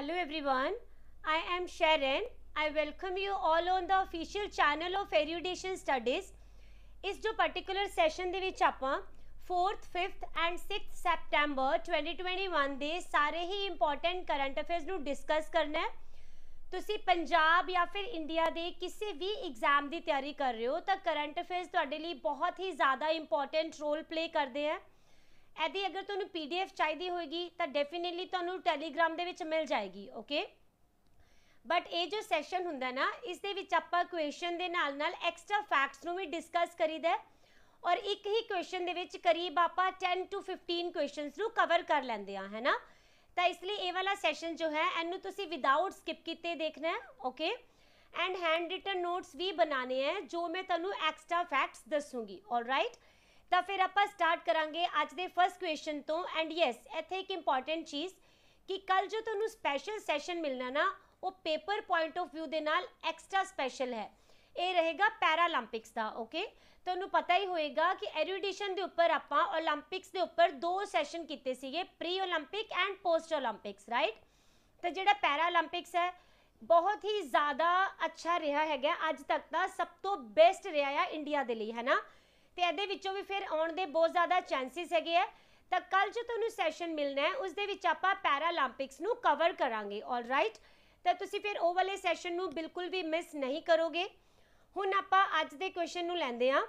Hello everyone, I am Sharon. I welcome you all on the official channel of Erudition Studies. इस जो particular session ਦੇ ਵਿੱਚ ਆਪਾਂ 4th, 5th and 6th September 2021 ਦੇ ਸਾਰੇ ਹੀ important current affairs ਨੂੰ discuss ਕਰਨਾ ਹੈ। ਤੁਸੀਂ ਪੰਜਾਬ ਜਾਂ ਫਿਰ ਇੰਡੀਆ ਦੇ ਕਿਸੇ ਵੀ ਐਗਜ਼ਾਮ ਦੀ ਤਿਆਰੀ ਕਰ ਰਹੇ ਹੋ ਤਾਂ ਕਰੰਟ ਅਫੇਅਰਸ ਤੁਹਾਡੇ ਲਈ ਬਹੁਤ ਹੀ ਜ਼ਿਆਦਾ ਇੰਪੋਰਟੈਂਟ ਰੋਲ ਪਲੇ ਕਰਦੇ ਆ। ਇਹਦੀ ਅਗਰ ਤੁਹਾਨੂੰ ਪੀਡੀਐਫ ਚਾਹੀਦੀ ਹੋਏਗੀ ਤਾਂ ਡੈਫੀਨਿਟਲੀ ਤੁਹਾਨੂੰ ਟੈਲੀਗ੍ਰਾਮ ਦੇ ਵਿੱਚ ਮਿਲ ਜਾਏਗੀ। ਓਕੇ, ਬਟ ਇਹ ਜੋ ਸੈਸ਼ਨ ਹੁੰਦਾ ਨਾ, ਇਸ ਦੇ ਵਿੱਚ ਆਪਾਂ ਕੁਐਸਚਨ ਦੇ ਨਾਲ ਨਾਲ ਐਕਸਟਰਾ ਫੈਕਟਸ ਨੂੰ ਵੀ ਡਿਸਕਸ ਕਰੀਦਾ ਔਰ ਇੱਕ ਹੀ ਕੁਐਸਚਨ ਦੇ ਵਿੱਚ ਕਰੀਬ ਆਪਾਂ 10 to 15 ਕੁਐਸਚਨਸ ਨੂੰ ਕਵਰ ਕਰ ਲੈਂਦੇ ਆ, ਹੈ ਨਾ। ਤਾਂ ਇਸ ਲਈ ਇਹ ਵਾਲਾ ਸੈਸ਼ਨ ਜੋ ਹੈ ਇਹਨੂੰ ਤੁਸੀਂ ਵਿਦਾਊਟ ਸਕਿਪ ਕੀਤੇ ਦੇਖਣਾ ਹੈ। Okay, and hand written notes ਵੀ ਬਣਾਉਣੇ ਹੈ ਜੋ ਮੈਂ ਤੁਹਾਨੂੰ ਐਕਸਟਰਾ ਫੈਕਟਸ ਦੱਸੂਗੀ। ਆਲਰਾਈਟ, ਤਾਂ ਫਿਰ ਆਪਾਂ ਸਟਾਰਟ ਕਰਾਂਗੇ ਅੱਜ ਦੇ ਫਸਟ ਕੁਐਸਚਨ ਤੋਂ। ਐਂਡ ਯੈਸ, ਇੱਥੇ ਇੱਕ ਇੰਪੋਰਟੈਂਟ ਚੀਜ਼ ਕਿ ਕੱਲ ਜੋ ਤੁਹਾਨੂੰ ਸਪੈਸ਼ਲ ਸੈਸ਼ਨ ਮਿਲਣਾ ਨਾ, ਉਹ ਪੇਪਰ ਪੁਆਇੰਟ ਆਫ ਵਿਊ ਦੇ ਨਾਲ ਐਕਸਟਰਾ ਸਪੈਸ਼ਲ ਹੈ। ਇਹ ਰਹੇਗਾ ਪੈਰਾਲੰਪਿਕਸ ਦਾ। ਓਕੇ, ਤੁਹਾਨੂੰ ਪਤਾ ਹੀ ਹੋਏਗਾ ਕਿ ਐਰੂਡੀਸ਼ਨ ਦੇ ਉੱਪਰ ਆਪਾਂ ਓਲੰਪਿਕਸ ਦੇ ਉੱਪਰ 2 ਸੈਸ਼ਨ ਕੀਤੇ ਸੀਗੇ, pre Olympic and post Olympics, right. ਤਾਂ ਜਿਹੜਾ ਪੈਰਾਲੰਪਿਕਸ ਹੈ ਬਹੁਤ ਹੀ ਜ਼ਿਆਦਾ ਅੱਛਾ ਰਿਹਾ ਹੈਗਾ, ਅੱਜ ਤੱਕ ਦਾ ਸਭ ਤੋਂ ਬੈਸਟ ਰਿਹਾ ਆ ਇੰਡੀਆ ਦੇ ਲਈ, ਹੈ ਨਾ। ਤੇ ਇਹਦੇ ਵਿੱਚੋਂ ਵੀ ਫਿਰ ਆਉਣ ਦੇ ਬਹੁਤ ਜ਼ਿਆਦਾ ਚਾਂਸਿਸ ਹੈਗੇ ਆ। ਤਾਂ ਕੱਲ ਜੋ ਤੁਹਾਨੂੰ ਸੈਸ਼ਨ ਮਿਲਣਾ ਹੈ ਉਸ ਦੇ ਵਿੱਚ ਆਪਾਂ ਪੈਰਾਲੰਪਿਕਸ ਨੂੰ ਕਵਰ ਕਰਾਂਗੇ। ਆਲਰਾਈਟ, ਤਾਂ ਤੁਸੀਂ ਫਿਰ ਉਹ ਵਾਲੇ ਸੈਸ਼ਨ ਨੂੰ ਬਿਲਕੁਲ ਵੀ ਮਿਸ ਨਹੀਂ ਕਰੋਗੇ। ਹੁਣ ਆਪਾਂ ਅੱਜ ਦੇ ਕੁਐਸਚਨ ਨੂੰ ਲੈਂਦੇ ਹਾਂ।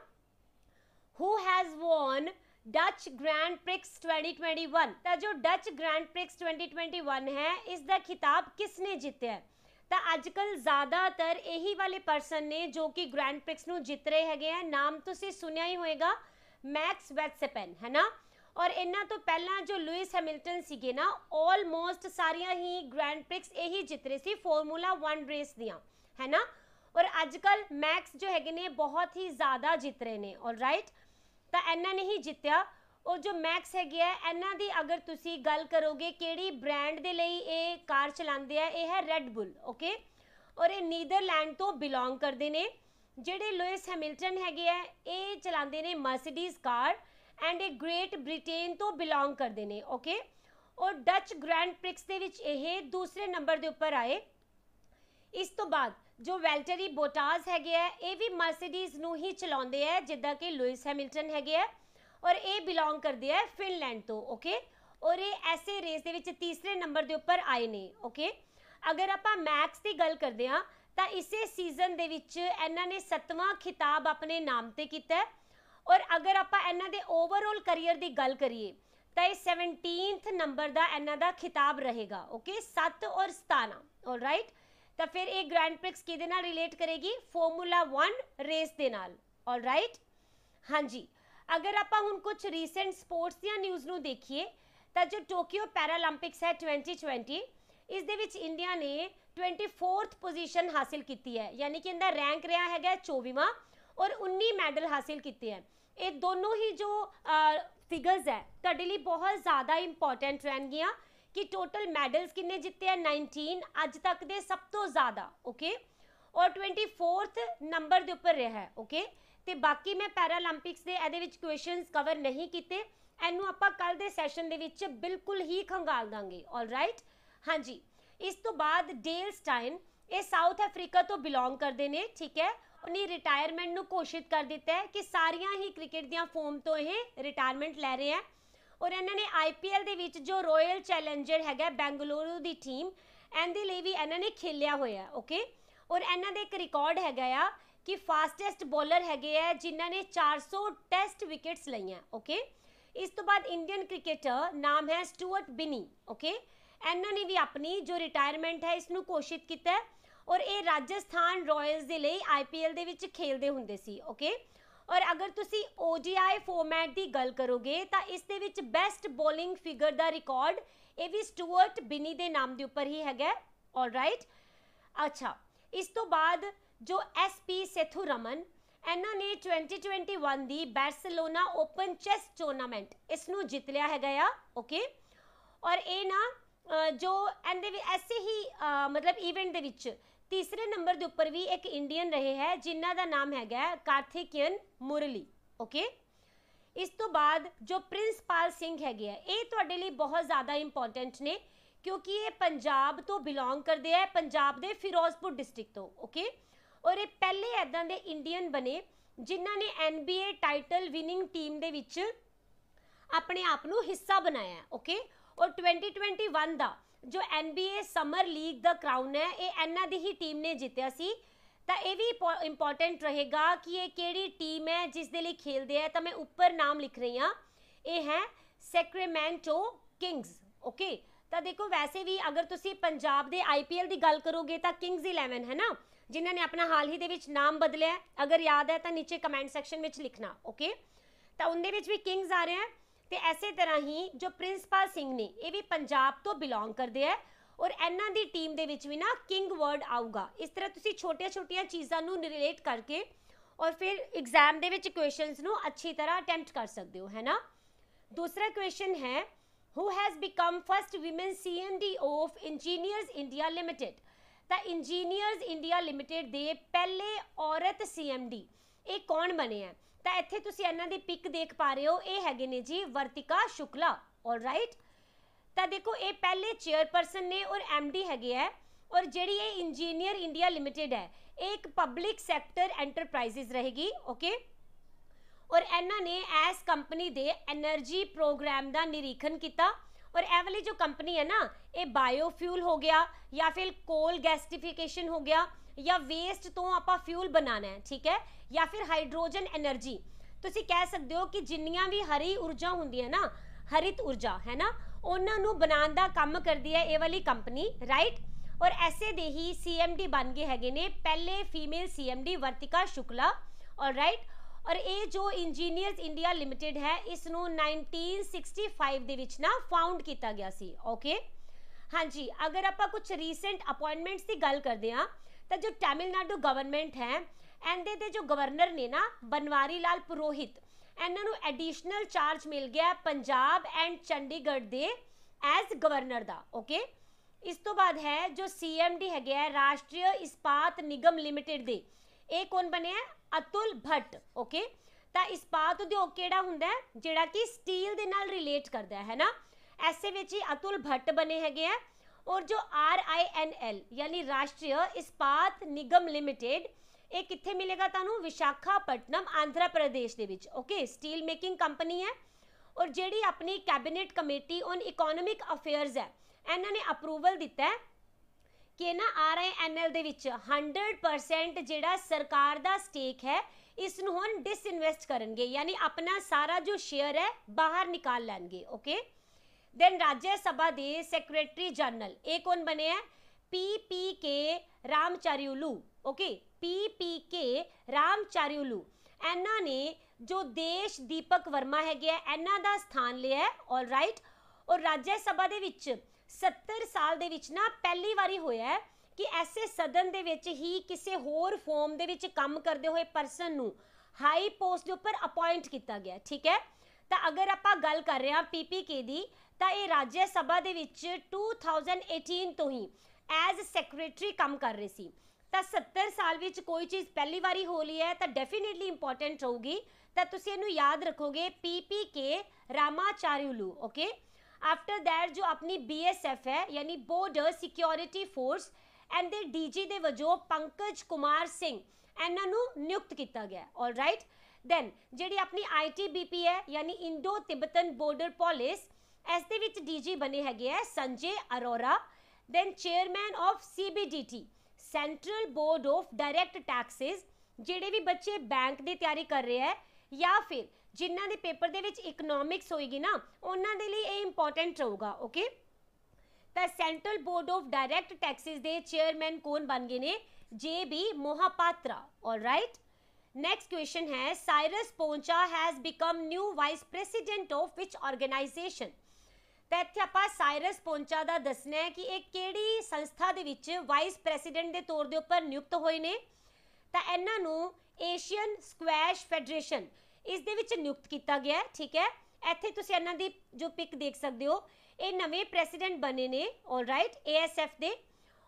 Who has won Dutch Grand Prix 2021? ਤਾਂ ਜੋ ਡੱਚ ਗ੍ਰੈਂਡ ਪ੍ਰਿਕਸ 2021 ਹੈ, ਇਸ ਦਾ ਖਿਤਾਬ ਕਿਸ ਨੇ ਜਿੱਤਿਆ? ਤਾਂ ਅੱਜ ਕੱਲ੍ਹ ਜ਼ਿਆਦਾਤਰ ਇਹੀ ਵਾਲੇ ਪਰਸਨ ਨੇ ਜੋ ਕਿ ਗ੍ਰੈਂਡ ਪ੍ਰਿਕਸ ਨੂੰ ਜਿੱਤ ਰਹੇ ਹੈਗੇ ਆ। ਨਾਮ ਤੁਸੀਂ ਸੁਣਿਆ ਹੀ ਹੋਏਗਾ, ਮੈਕਸ ਵੈਟਸੈਪਨ, ਹੈ ਨਾ। ਔਰ ਇਹਨਾਂ ਤੋਂ ਪਹਿਲਾਂ ਜੋ ਲੂਇਸ ਹੈਮਿਲਟਨ ਸੀਗੇ ਨਾ, ਆਲਮੋਸਟ ਸਾਰੀਆਂ ਹੀ ਗ੍ਰੈਂਡ ਪ੍ਰਿਕਸ ਇਹੀ ਜਿੱਤ ਰਹੇ ਸੀ ਫਾਰਮੂਲਾ 1 ਰੇਸ ਦੀਆਂ, ਹੈ ਨਾ। ਔਰ ਅੱਜ ਕੱਲ੍ਹ ਮੈਕਸ ਜੋ ਹੈਗੇ ਨੇ ਬਹੁਤ ਹੀ ਜ਼ਿਆਦਾ ਜਿੱਤ ਰਹੇ ਨੇ। ਆਲਰਾਈਟ, ਤਾਂ ਇਹਨਾਂ ਨੇ ਹੀ ਜਿੱਤਿਆ। ਔਰ ਜੋ ਮੈਕਸ ਹੈਗੇ ਆ, ਇਹਨਾਂ ਦੀ ਅਗਰ ਤੁਸੀਂ ਗੱਲ ਕਰੋਗੇ ਕਿਹੜੀ ਬ੍ਰਾਂਡ ਦੇ ਲਈ ਇਹ ਕਾਰ ਚਲਾਉਂਦੇ ਆ, ਇਹ ਹੈ ਰੈਡ ਬੁੱਲ। ਓਕੇ, ਔਰ ਇਹ ਨੀਦਰਲੈਂਡ ਤੋਂ ਬਿਲੋਂਗ ਕਰਦੇ ਨੇ। ਜਿਹੜੇ ਲੂਇਸ ਹੈਮਿਲਟਨ ਹੈਗੇ ਆ ਇਹ ਚਲਾਉਂਦੇ ਨੇ ਮਰਸੀਡੀਜ਼ ਕਾਰ ਐਂਡ ਇਹ ਗ੍ਰੇਟ ਬ੍ਰਿਟੇਨ ਤੋਂ ਬਿਲੋਂਗ ਕਰਦੇ ਨੇ। ਓਕੇ, ਔਰ ਡੱਚ ਗ੍ਰੈਂਡ ਪ੍ਰਿਕਸ ਦੇ ਵਿੱਚ ਇਹ ਦੂਸਰੇ ਨੰਬਰ ਦੇ ਉੱਪਰ ਆਏ। ਇਸ ਤੋਂ ਬਾਅਦ ਜੋ ਵੈਲਟਰੀ ਬੋਟਾਸ ਹੈਗੇ ਆ ਇਹ ਵੀ ਮਰਸੀਡੀਜ਼ ਨੂੰ ਹੀ ਚਲਾਉਂਦੇ ਆ ਜਿੱਦਾਂ ਕਿ ਲੂਇਸ ਹੈਮਿਲਟਨ ਹੈਗੇ ਆ, ਔਰ ਇਹ ਬਿਲੋਂਗ ਕਰਦੇ ਆ ਫਿਨਲੈਂਡ ਤੋਂ। ਓਕੇ, ਔਰ ਇਹ ਐਸੇ ਰੇਸ ਦੇ ਵਿੱਚ ਤੀਸਰੇ ਨੰਬਰ ਦੇ ਉੱਪਰ ਆਏ ਨੇ। ਓਕੇ, ਅਗਰ ਆਪਾਂ ਮੈਕਸ ਦੀ ਗੱਲ ਕਰਦੇ ਹਾਂ ਤਾਂ ਇਸੇ ਸੀਜ਼ਨ ਦੇ ਵਿੱਚ ਇਹਨਾਂ ਨੇ 7ਵਾਂ ਖਿਤਾਬ ਆਪਣੇ ਨਾਮ ਤੇ ਕੀਤਾ। ਔਰ ਅਗਰ ਆਪਾਂ ਇਹਨਾਂ ਦੇ ਓਵਰਆਲ ਕਰੀਅਰ ਦੀ ਗੱਲ ਕਰੀਏ ਤਾਂ ਇਹ 17th ਨੰਬਰ ਦਾ ਇਹਨਾਂ ਦਾ ਖਿਤਾਬ ਰਹੇਗਾ। ਓਕੇ, 7 ਔਰ 17। ਆਲਰਾਈਟ, ਤਾਂ ਫਿਰ ਇਹ ਗ੍ਰੈਂਡ ਪ੍ਰਿਕਸ ਕਿਹਦੇ ਨਾਲ ਰਿਲੇਟ ਕਰੇਗੀ? ਫਾਰਮੂਲਾ 1 ਰੇਸ ਦੇ ਨਾਲ। ਆਲਰਾਈਟ, ਹਾਂਜੀ। ਅਗਰ ਆਪਾਂ ਹੁਣ ਕੁਝ ਰੀਸੈਂਟ ਸਪੋਰਟਸ ਦੀਆਂ ਨਿਊਜ਼ ਨੂੰ ਦੇਖੀਏ ਤਾਂ ਜੋ ਟੋਕੀਓ ਪੈਰਾਲੰਪਿਕਸ ਹੈ 2020, ਇਸ ਦੇ ਵਿੱਚ ਇੰਡੀਆ ਨੇ 24th ਪੋਜੀਸ਼ਨ ਹਾਸਿਲ ਕੀਤੀ ਹੈ, ਯਾਨੀ ਕਿ ਇਹਦਾ ਰੈਂਕ ਰਿਹਾ ਹੈਗਾ 24ਵਾਂ ਔਰ 19 ਮੈਡਲ ਹਾਸਿਲ ਕੀਤੇ ਹੈ। ਇਹ ਦੋਨੋਂ ਹੀ ਜੋ ਫਿਗਰਸ ਹੈ ਤੁਹਾਡੇ ਲਈ ਬਹੁਤ ਜ਼ਿਆਦਾ ਇੰਪੋਰਟੈਂਟ ਰਹਿਣਗੀਆਂ ਕਿ ਟੋਟਲ ਮੈਡਲਸ ਕਿੰਨੇ ਜਿੱਤੇ ਆ? 19, ਅੱਜ ਤੱਕ ਦੇ ਸਭ ਤੋਂ ਜ਼ਿਆਦਾ। ਓਕੇ, ਔਰ 24th ਨੰਬਰ ਦੇ ਉੱਪਰ ਰਿਹਾ ਹੈ। ਓਕੇ, ਤੇ ਬਾਕੀ ਮੈਂ ਪੈਰਾਲੰਪਿਕਸ ਦੇ ਇਹਦੇ ਵਿੱਚ ਕੁਐਸਚਨਸ ਕਵਰ ਨਹੀਂ ਕੀਤੇ, ਇਹਨੂੰ ਆਪਾਂ ਕੱਲ ਦੇ ਸੈਸ਼ਨ ਦੇ ਵਿੱਚ ਬਿਲਕੁਲ ਹੀ ਖੰਗਾਲ ਦਾਂਗੇ। ਆਲਰਾਈਟ, ਹਾਂਜੀ। ਇਸ ਤੋਂ ਬਾਅਦ ਡੇਲ ਸਟਾਈਨ, ਇਹ ਸਾਊਥ ਅਫਰੀਕਾ ਤੋਂ ਬਿਲੋਂਗ ਕਰਦੇ ਨੇ। ਠੀਕ ਹੈ, ਉਹਨੇ ਰਿਟਾਇਰਮੈਂਟ ਨੂੰ ਘੋਸ਼ਿਤ ਕਰ ਦਿੱਤਾ ਹੈ ਕਿ ਸਾਰੀਆਂ ਹੀ ਕ੍ਰਿਕਟ ਦੀਆਂ ਫੋਮ ਤੋਂ ਇਹ ਰਿਟਾਇਰਮੈਂਟ ਲੈ ਰਹੇ ਹੈ। ਔਰ ਇਹਨਾਂ ਨੇ IPL ਦੇ ਵਿੱਚ ਜੋ ਰਾਇਲ ਚੈਲੰਜਰ ਹੈਗਾ ਬੈਂਗਲੁਰੂ ਦੀ ਟੀਮ, ਇਹਦੇ ਲਈ ਵੀ ਇਹਨਾਂ ਨੇ ਖੇਲਿਆ ਹੋਇਆ। ਓਕੇ, ਔਰ ਇਹਨਾਂ ਦਾ ਇੱਕ ਰਿਕਾਰਡ ਹੈਗਾ ਆ ਕਿ ਫਾਸਟੈਸਟ ਬੋਲਰ ਹੈਗੇ ਆ ਜਿਨ੍ਹਾਂ ਨੇ 400 ਟੈਸਟ ਵਿਕਟਸ ਲਈਆਂ। ਓਕੇ, ਇਸ ਤੋਂ ਬਾਅਦ ਇੰਡੀਅਨ ਕ੍ਰਿਕਟਰ ਨਾਮ ਹੈ ਸਟੂਅਰਟ ਬਿਨੀ। ਓਕੇ, ਇਹਨਾਂ ਨੇ ਵੀ ਆਪਣੀ ਜੋ ਰਿਟਾਇਰਮੈਂਟ ਹੈ ਇਸ ਨੂੰ ਘੋਸ਼ਿਤ ਕੀਤਾ ਔਰ ਇਹ ਰਾਜਸਥਾਨ ਰਾਇਲਸ ਦੇ ਲਈ IPL ਦੇ ਵਿੱਚ ਖੇਲਦੇ ਹੁੰਦੇ ਸੀ। ਓਕੇ, ਔਰ ਅਗਰ ਤੁਸੀਂ ODI ਫਾਰਮੈਟ ਦੀ ਗੱਲ ਕਰੋਗੇ ਤਾਂ ਇਸ ਦੇ ਵਿੱਚ ਬੈਸਟ ਬੋਲਿੰਗ ਫਿਗਰ ਦਾ ਰਿਕਾਰਡ ਇਹ ਵੀ ਸਟੂਅਰਟ ਬਿਨੀ ਦੇ ਨਾਮ ਦੇ ਉੱਪਰ ਹੀ ਹੈਗਾ। ਆਲਰਾਈਟ, ਅੱਛਾ। ਇਸ ਤੋਂ ਬਾਅਦ ਜੋ SP ਸੇਥੁਰਮਨ, ਇਹਨਾਂ ਨੇ 2021 ਦੀ ਬਾਰਸੀਲੋਨਾ ਓਪਨ ਚੈਸ ਟੂਰਨਾਮੈਂਟ ਇਸ ਨੂੰ ਜਿੱਤ ਲਿਆ ਹੈਗਾ ਆ। ਓਕੇ, ਔਰ ਇਹ ਨਾ ਜੋ ਇਹਦੇ ਵੀ ਐਸੇ ਹੀ ਮਤਲਬ ਈਵੈਂਟ ਦੇ ਵਿੱਚ ਤੀਸਰੇ ਨੰਬਰ ਦੇ ਉੱਪਰ ਵੀ ਇੱਕ ਇੰਡੀਅਨ ਰਹੇ ਹੈ ਜਿਨ੍ਹਾਂ ਦਾ ਨਾਮ ਹੈਗਾ ਕਾਰਥਿਕੇਯਨ ਮੁਰਲੀ। ਓਕੇ, ਇਸ ਤੋਂ ਬਾਅਦ ਜੋ ਪ੍ਰਿੰਸਪਾਲ ਸਿੰਘ ਹੈਗੇ ਆ ਇਹ ਤੁਹਾਡੇ ਲਈ ਬਹੁਤ ਜ਼ਿਆਦਾ ਇੰਪੋਰਟੈਂਟ ਨੇ क्योंकि ये पंजाब तो बिलोंग करते हैं, पंजाब के फिरोजपुर डिस्ट्रिक्ट तो, ओके। और ये पहले इदां दे इंडियन बने जिन्हां ने NBA टाइटल विनिंग टीम दे विच अपने आप नूं हिस्सा बनाया है, ओके। और 2021 का जो NBA समर लीग दा क्राउन है ये इन्हां दी ही टीम ने जितया सी। तो ये भी इंपॉर्टेंट रहेगा कि ये केड़ी टीम है जिस दे लई खेलदे है। तो मैं ऊपर नाम लिख रही हाँ, ये है सैक्रामेंटो किंग्स, ओके। तो देखो वैसे भी अगर तुसी पंजाब दे IPL की गल करोगे तो किंग्स 11 है ना, जिन्होंने अपना हाल ही दे विच नाम बदलिया। अगर याद है तो नीचे कमेंट सैक्शन में लिखना, ओके। तो उनके भी किंग्स आ रहे हैं। तो इसे तरह ही जो प्रिंसपाल सिंह ने ये भी पंजाब तो बिलोंग करते हैं और इन्हां दी टीम दे विच भी ना किंग वर्ड आऊगा। इस तरह तुसी छोटिया छोटिया चीज़ों नूं रिलेट करके और फिर एग्जाम दे विच क्वेश्चंस नूं अच्छी तरह अटैम्प्ट कर सकते हो, है ना। दूसरा क्वेश्चन है, who has become first women CMD of engineers India limited. तो इंजीनियर्स इंडिया लिमिटेड दे पहले औरत CMD ये कौन बने हैं। तो इत्थे तुसी इन्हां दी पिक देख पा रहे हो, ये हैगे ने जी वर्तिका शुक्ला, ऑलराइट। तो देखो ये पहले चेयरपर्सन ने और MD हैगे है। और जिहड़ी ये इंजीनियर इंडिया लिमिटेड है एक पब्लिक सैक्टर एंटरप्राइजेज रहेगी, ओके। और इन्हां ने एस कंपनी दे एनर्जी प्रोग्राम का निरीखण किया। और ए वाली जो कंपनी है ना ये बायोफ्यूल हो गया या फिर कोल गैसिफिकेशन हो गया या वेस्ट तो आप फ्यूल बनाना है, ठीक है, या फिर हाइड्रोजन एनर्जी। तुसी कह सकते हो कि जिन्नियां भी हरी ऊर्जा होंदी है ना, हरित ऊर्जा है ना, उन्होंने बनाने का काम करती है ये वाली कंपनी, राइट। और ऐसे दे ही CMD बन गए हैगे ने पहले फीमेल CMD वर्तिका शुक्ला, ऑलराइट। और ये जो इंजीनियर्स इंडिया लिमिटेड है इसनों 1965 दे विच ना फाउंड किया गया सी, ओके। हाँ जी, अगर आप कुछ रीसेंट अपॉइंटमेंट्स की गल करते हैं तो जो तमिलनाडु गवर्नमेंट है इनके दे जो गवर्नर ने ना बनवारी लाल पुरोहित, इन्होंने एडिशनल चार्ज मिल गया पंजाब एंड चंडीगढ़ दे एज गवर्नर दा, ओके। इस तो बाद है जो CMD है राष्ट्रीय इस्पात निगम लिमिटेड दे, ये कौन बने हैं, अतुल भट्ट, ओके। तो इस्पात उद्योग केड़ा हुंदा है जिहड़ा कि स्टील दे नाल रिलेट करता है ना, ऐसे विच ही अतुल भट्ट बने हैगे हैं। और जो RINL यानी राष्ट्रीय इस्पात निगम लिमिटेड ये कित्थे मिलेगा तुहानू, विशाखापट्टनम आंध्र प्रदेश दे विच, ओके। स्टील मेकिंग कंपनी है। और जिहड़ी अपनी cabinet committee on economic affairs है इन्होंने अप्रूवल दिता है कि ना RINL दे विच 100% जिहड़ा सरकार दा स्टेक है इसनूं हुण डिसइन्वेस्ट करनगे, यानी अपना सारा जो शेयर है बाहर निकाल लैणगे, ओके। देन राज्य सभा दे सैक्रेटरी जनरल ये कौन बने हैं, PPK रामचारियुलू, ओके। PPK रामचारियुलू इन्हां ने जो देश दीपक वर्मा है इन्हां दा स्थान लिया है, ऑलराइट। और राज्य सभा दे विच 70 साल दे विच ना पहली बारी होया है कि ऐसे सदन दे विच ही किसी होर फॉर्म दे विच काम करते हुए परसन नूं हाई पोस्ट के उपर अपॉइंट किया गया, ठीक है। तो अगर आप गल कर रहे हैं PPK दी तो ये राज्य सभा दे विच 2018 तो ही एज सैक्रेटरी काम कर रहे सी। तो 70 साल विच कोई चीज़ पहली बारी हो ली है तो डेफिनेटली इंपॉर्टेंट रहूगी। तो तुसीं इहनूं याद रखोगे PPK रामाचार्युलू, ओके। आफ्टर दैट जो अपनी BSF है यानी border security force and they DG दे वजों पंकज कुमार सिंह इन्हां नूं नियुक्त किया गया, ऑलराइट। देन जिहड़ी अपनी ITBP है यानी इंडो तिब्बतन बॉर्डर पुलिस इस दे विच DG बने हैगे है Sanjay Arora. Then chairman of CBDT central board of direct taxes, जिहड़े भी बच्चे बैंक की तैयारी कर रहे हैं या फिर जिन्हां दे पेपर दे विच इकनॉमिक्स होएगी ना उन्हां दे लई ये इंपॉर्टेंट रहूगा, ओके। तो central board of direct taxes दे चेयरमैन कौन बन गए ने, JB Mohapatra, alright. Next question है, Cyrus Poncha has become new vice president of which organization. तो इत्थे आपां साइरस पोंचा दा दसना है कि एक केड़ी संस्था दे विच वाइस प्रेसिडेंट दे तौर दे उपर नियुक्त होए ने। तो इन्हां नूं एशियन स्क्वैश फेडरेशन इस दे विच नियुक्त किया गया है, ठीक है। इत्थे तुसीं इन्हां दी जो पिक देख सकते हो, ये नवे प्रेसिडेंट बने ने, ऑलराइट, ASF दे।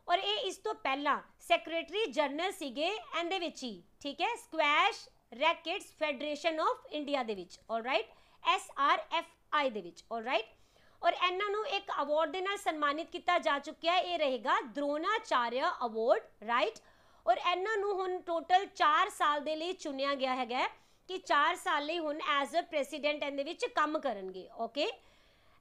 और ये इस तो पहला सैक्रेटरी जनरल सीगे एंदे विच ही, ठीक है, squash rackets federation of India they which, alright, SRFI they which, alright. और इन्हां नूं एक अवार्ड दे नाल सन्मानित किया जा चुका है, ये रहेगा द्रोणाचार्य अवार्ड, राइट। और इन्हां नूं हुण टोटल 4 साल दे लई चुनिया गया है कि 4 साल लई हुण एज अ प्रेसीडेंट इहदे विच काम करनगे, ओके।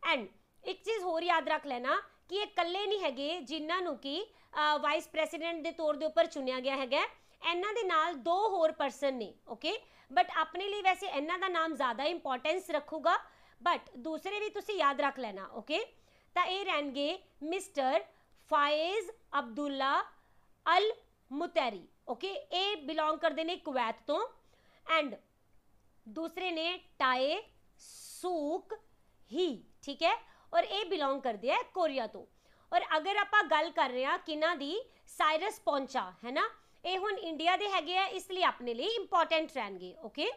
एंड एक चीज़ होर याद रख लेना कि ये कल्ले नहीं हैगे जिन्हां नूं कि वाइस प्रेसीडेंट के तौर के उपर चुनिया गया है, इन्हां दे नाल 2 होर परसन ने, ओके। बट अपने लिए वैसे इन्हां दा नाम ज़्यादा इंपॉर्टेंस रखूगा, बट दूसरे भी तुसी याद रख लेना, ओके। तो ये रहनगे मिस्टर फायज़ अब्दुल्ला अल मुतैरी, ओके। ये बिलोंग करते हैं कुवैत तो। एंड दूसरे ने टाए सूक ही, ठीक है, और ये बिलोंग करते हैं कोरिया तो। और अगर आप गल कर रहे हैं किन्हां दी, साइरस पोंचा है ना, ये हुण इंडिया दे हैगे आ, इसलिए अपने लिए इंपॉर्टेंट रहणगे, ओके।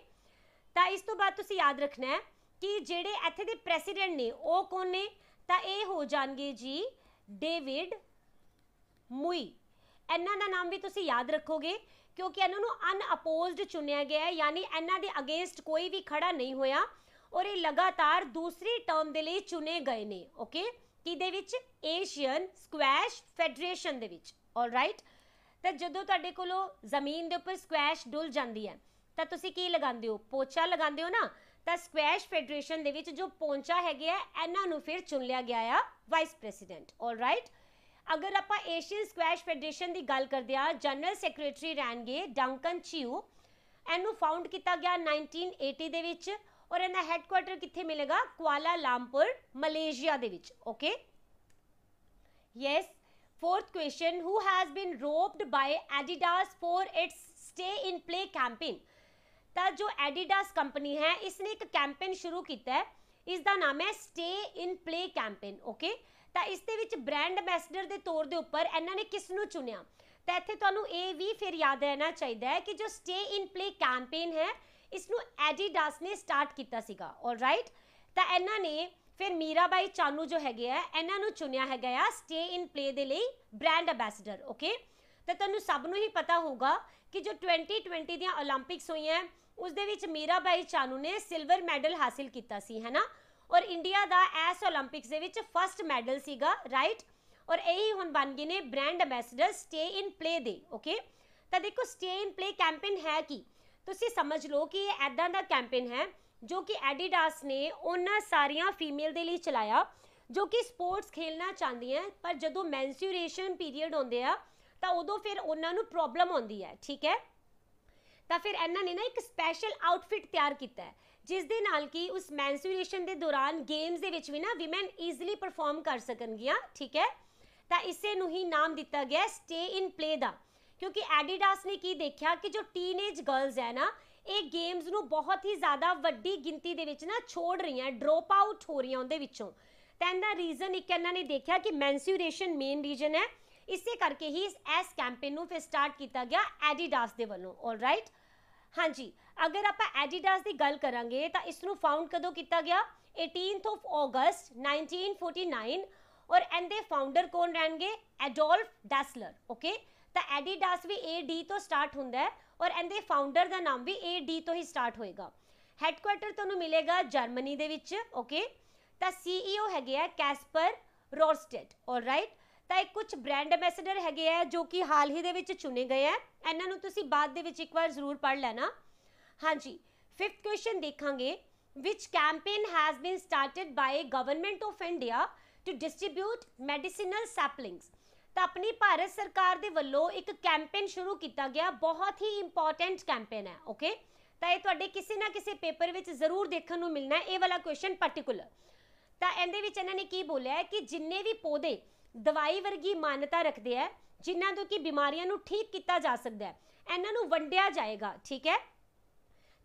तो इस तो बाद तुसी याद रखना है कि जेडे इत्थे दे प्रेसीडेंट ने वो कौन ने, तो ये हो जाएंगे जी डेविड मुई। इन्हां दा नाम भी तुसी याद रखोगे क्योंकि इन्हां नूं अनअपोज्ड चुनिया गया है, यानी इन्हां दे अगेंस्ट कोई भी खड़ा नहीं होया और ये लगातार दूसरी टर्म दे लई चुने गए ने, ओके। किहदे विच, एशियन स्क्वैश फैडरेशन दे विच, ऑलराइट। तो जदों तुहाडे कोलों जमीन दे उपर स्क्वैश डुल जांदी है तो तुसी की लगांदे हो, पोचा लगांदे हो ना। तो स्क्वैश फैडरेशन दे विच जो पोंचा हैगे आ, इन्हां नूं फिर चुन लिया गया है वाइस प्रेसीडेंट, ऑलराइट। अगर आप एशियन स्क्वैश फैडरेशन की गल करते हैं, जनरल सैक्रटरी रहणगे डंकन चियू। इनू फाउंड किया गया 1980 दे विच और इनका हैडक्वार्टर कित्थे मिलेगा, कुआलालंपुर मलेशिया दे विच, okay. Yes, fourth question, who has been roped by Adidas for its stay in play campaign. तो जो एडिडास कंपनी है इसने एक कैंपेन शुरू किया है, इसका नाम है stay in play campaign, okay. तो इस दे विच ब्रांड एंबेसडर के तौर के उपर इन्होंने किसनों चुनिया, तो इत्थे तुहानूं ये भी फिर याद रहना चाहिए कि जो स्टे इन प्ले कैंपेन है इसनों एडिडास ने स्टार्ट किया सीगा, ऑलराइट। तो इन्होंने फिर मीराबाई चानू जो हैगे है इन्हों चुनिया है स्टे इन प्ले दे लई ब्रांड एंबेसडर, ओके। तो तुहानूं सबनों ही पता होगा कि जो 2020 दी ओलंपिक्स हुई हैं उस दे विच मीराबाई चानू ने सिल्वर मैडल हासिल किया सी, है ना। और इंडिया दा S Olympics they which first medal सीगा, राइट। और यही हुण बन गए ने brand ambassador stay in play they, okay. तो देखो स्टे इन प्ले कैंपेन है कि तुसी समझ लो कि ये ऐदां दा कैंपेन है जो कि एडिडास ने उन्हां सारियां फीमेल दे लई चलाया जो कि स्पोर्ट्स खेलना चाहती हैं, पर जदों मैंसूरेशन पीरीयड होंदे आ तो उदों फिर उन्हां नूं प्रॉब्लम होंदी है, ठीक है। तो फिर इन्होंने ना एक स्पैशल आउटफिट तैयार किया है जिस दे नाल कि उस मैंसूरेशन के दौरान गेम्स दे विच भी ना विमेन ईजिली परफॉर्म कर सकनगियां, ठीक है। तो इसे नूं ही नाम दिता गया स्टे इन प्ले दा, क्योंकि एडिडास ने की देखा कि जो टीनेज गर्ल्स है ना ये गेम्स नूं बहुत ही ज़्यादा वड्डी गिनती दे विच ना छोड़ रही हैं, ड्रॉप आउट हो रही हैं उहदे विचों। तो इहदा रीजन एक इन्होंने देखा कि मैंसूरेशन मेन रीजन है, इसे करके ही इस कैंपेन नूं फिर स्टार्ट किया गया एडिडास दे वल्लों, ऑलराइट। हाँ जी, अगर आप एडिडास की गल करांगे तो इसनूं फाउंड कदों किया गया, 18 अगस्त 1949। और इनके फाउंडर कौन रहणगे, एडोल्फ डैसलर, ओके। तो एडिडास भी AD तो स्टार्ट होंदा है और इनके फाउंडर का नाम भी AD तो ही स्टार्ट होएगा। हैडक्वार्टर तुहानूं मिलेगा जर्मनी दे विच, ओके। तो CEO हैगे कैस्पर रोरस्टेड, ऑलराइट। तो एक कुछ ब्रांड एंबेसडर हैगे है जो कि हाल ही दे विच चुने गए हैं, इन्हां नूं तुसीं बाद दे विच एक बार जरूर पढ़ लेना। हाँ जी, फिफ्थ क्वेश्चन देखांगे, which campaign has been started by government of India to distribute medicinal saplings. तो अपनी भारत सरकार दे वल्लों एक कैंपेन शुरू किया गया, बहुत ही इंपॉर्टेंट कैंपेन है, ओके। तो ये तुहाडे किसी ना किसी पेपर विच जरूर देखने को मिलना है ये वाला क्वेश्चन पर्टिकुलर। तो इहदे विच इन्हां ने की बोलिया है कि जिन्ने भी पौधे दवाई वर्गी मान्यता रखते हैं जिन्हां तो कि बीमारियां नूं ठीक किया जा सकता है, इन्हां नूं वंडिया जाएगा, ठीक है।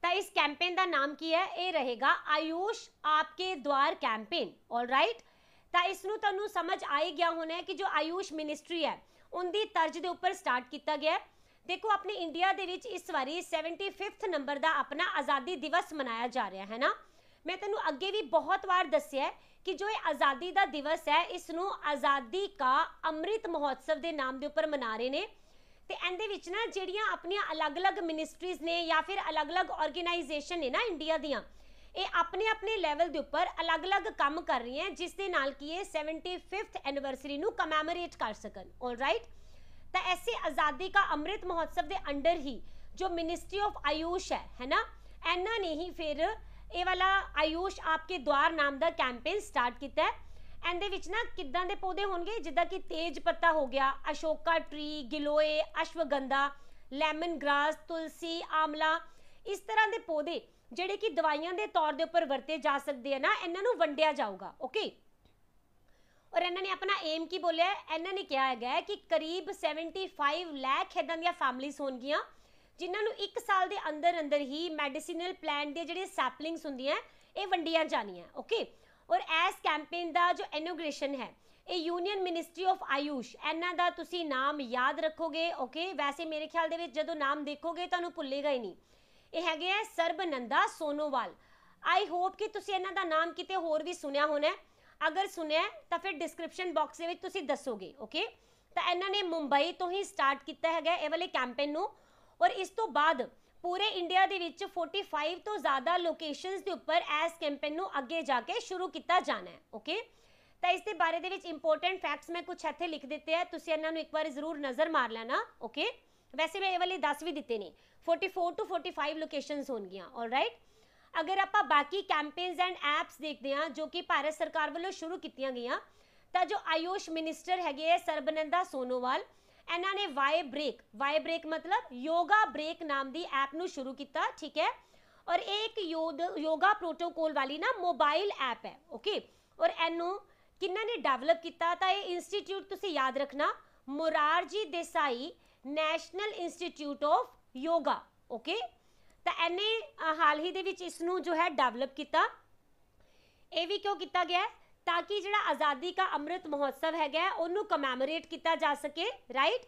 तो इस कैंपेन का नाम की है, ये रहेगा आयुष आपके द्वार कैंपेन, ऑलराइट। तो इसनूं तुहानूं समझ आ ही गया होना है कि जो आयुष मिनिस्ट्री है उनकी तर्ज के उपर स्टार्ट किया गया। देखो अपने इंडिया दे विच इस बारी 75th नंबर का अपना आज़ादी दिवस मनाया जा रहा है ना। मैं तेनों अगे भी बहुत बार दस्सिया है कि जो ये आज़ादी का दिवस है इसनूं आज़ादी का अमृत महोत्सव के नाम के उपर मना रहे हैं। तो इहदे विच ना जिहड़ियां अपनियां अलग अलग मिनिस्ट्रीज़ ने या फिर अलग अलग ऑर्गेनाइजेशन ने ना इंडिया दियां, ये अपने अपने लैवल के उपर अलग अलग काम कर रही हैं जिस दे नाल कि ये 75th एनिवर्सरी नू कमैमोरेट कर सकन। ऑल राइट, तो ऐसे आज़ादी का अमृत महोत्सव के अंडर ही जो मिनिस्ट्री ऑफ आयुष है ना, इन्हों ने ही फिर ये वाला आयुष आपके द्वार नाम का कैंपेन स्टार्ट किया है। ਇਹਦੇ ਵਿੱਚ ना किदां दे पौधे होंगे जिदा कि तेज पत्ता हो गया, Ashoka tree, giloy, ashwagandha, lemon grass, tulsi, amla, इस तरह के पौधे ਜਿਹੜੇ कि दवाइयां के तौर के उपर वरते जा सकते हैं ना, इन्हों वंडिया जाऊगा। ओके, और इन्होंने अपना एम की बोलिया, इन्होंने कहा है कि करीब 75 लाख इदां दी फैमिलीज होणगियां जिन्होंने 1 साल के अंदर अंदर ही मैडिसिनल प्लांट के जिहड़े सैपलिंग्स हुंदियां ये वंडिया जानियां। ओके, और इस कैंपेन का जो इनोग्रेशन है ये यूनियन मिनिस्ट्री ऑफ आयुष, इन्हां दा तुसी नाम याद रखोगे। ओके, वैसे मेरे ख्याल दे विच जदों नाम देखोगे तुहानूं भुल्लेगा ही नहीं। ये हैगे है सर्बनंदा सोनोवाल। आई होप कि तुसी इन्हां दा नाम किते होर भी सुनिया होना है, अगर सुनिया तो फिर डिस्क्रिप्शन बॉक्स दे विच तुसी दसोगे। ओके, तो इन्हां ने मुंबई तो ही स्टार्ट किया है ये वाले कैंपेन नूं, और इस तो बाद पूरे इंडिया दे विच 45 तो ज़्यादा लोकेशंस के उपर इस कैंपेन नूं अगे जाके शुरू किया जाना है। ओके, तो इस दे बारे दे विच इंपोर्टेंट फैक्ट्स मैं कुछ इत्थे लिख दिते हैं, तुसीं इन्हां नूं एक बार जरूर नज़र मार लेना। ओके, वैसे मैं ये वाले 10 भी दिते ने, 44 to 45 लोकेशंस होणगियां। ऑल राइट, अगर आपां बाकी कैंपेन्स एंड एप्स देखते हैं जो कि भारत सरकार वालों शुरू कीतियां गईयां, तो जो आयुष मिनिस्टर हैगे सर्बनंदा सोनोवाल, इन्हों ने वाई ब्रेक मतलब योगा ब्रेक नाम की ऐप नू शुरू किया। ठीक है, और एक योगा प्रोटोकॉल वाली ना मोबाइल ऐप है। ओके, और इनू किन्ना ने डेवलप किया, तो ये इंस्टीट्यूट तुसी याद रखना, Morarji Desai national institute of yoga. Okay, तो इन्हें हाल ही दे विच इसनू जो है डेवलप किया। ये भी क्यों किया गया है, ताकि जिहड़ा आज़ादी का अमृत महोत्सव है उन्होंने कमैमोरेट किया जा सके। राइट,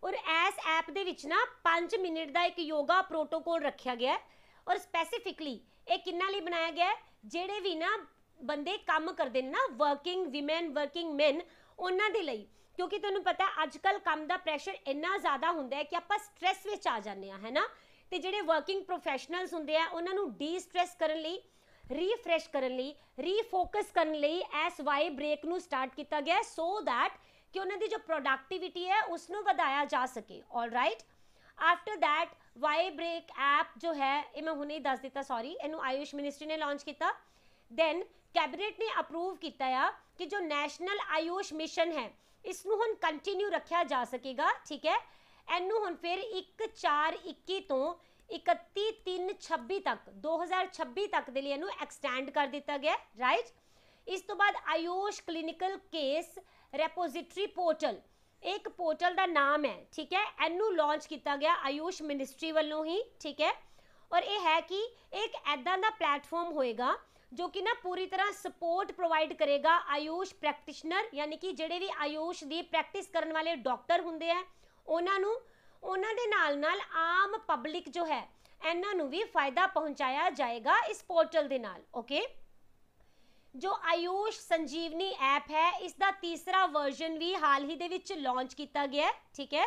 और इस ऐप दे विच ना 5 मिनट का एक योगा प्रोटोकॉल रखा गया है, और स्पैसीफिकली ये किन्ना लई बनाया गया है, जिहड़े भी ना बंदे काम करते हैं ना, वर्किंग वीमेन वर्किंग मैन, उन्हां दे लई, क्योंकि तुहानूं पता है अजकल काम का प्रैशर इन्ना ज़्यादा हुंदा है कि आपां स्ट्रैस विच आ जाने है ना, तो जिहड़े वर्किंग प्रोफैशनल्स हुंदे आ उन्हां नूं डी स्ट्रैस करन लई, रीफ्रैश करन लई, रीफोकस करन लई इस वाई ब्रेक नूं स्टार्ट किया गया, सो दैट कि उन्होंने जो प्रोडक्टिविटी है उसनों वधाया जा सके। All right, after that Y break app जो है ये मैं हुणे दस दिता, सॉरी, इनू आयुष मिनिस्ट्री ने लॉन्च किया। दैन कैबिनेट ने अप्रूव किया कि जो नैशनल आयुष मिशन है इसनू हुण कंटिन्यू रखा जा सकेगा। ठीक है, इनू हुण फिर 1/4/21 तो 31/3/26 तक 2026 तक के लिए एक्सटेंड कर दिया गया। राइट, इस तो बाद Ayush clinical case repository portal, एक पोर्टल का नाम है। ठीक है, इनू लॉन्च किया गया आयुष मिनिस्ट्री वालों ही। ठीक है, और यह है कि एक ऐदा का प्लेटफॉर्म होएगा जो कि ना पूरी तरह सपोर्ट प्रोवाइड करेगा आयुष प्रैक्टिशनर, यानी कि जिहड़े भी आयुष की प्रैक्टिस करने वाले डॉक्टर होंदे हैं उन्होंने, उन्हां दे नाल नाल आम पब्लिक जो है इन्हां नूं भी फायदा पहुंचाया जाएगा इस पोर्टल दे नाल। ओके, जो आयुष संजीवनी ऐप है इसका तीसरा वर्जन भी हाल ही दे विच लॉन्च किया गया है। ठीक है,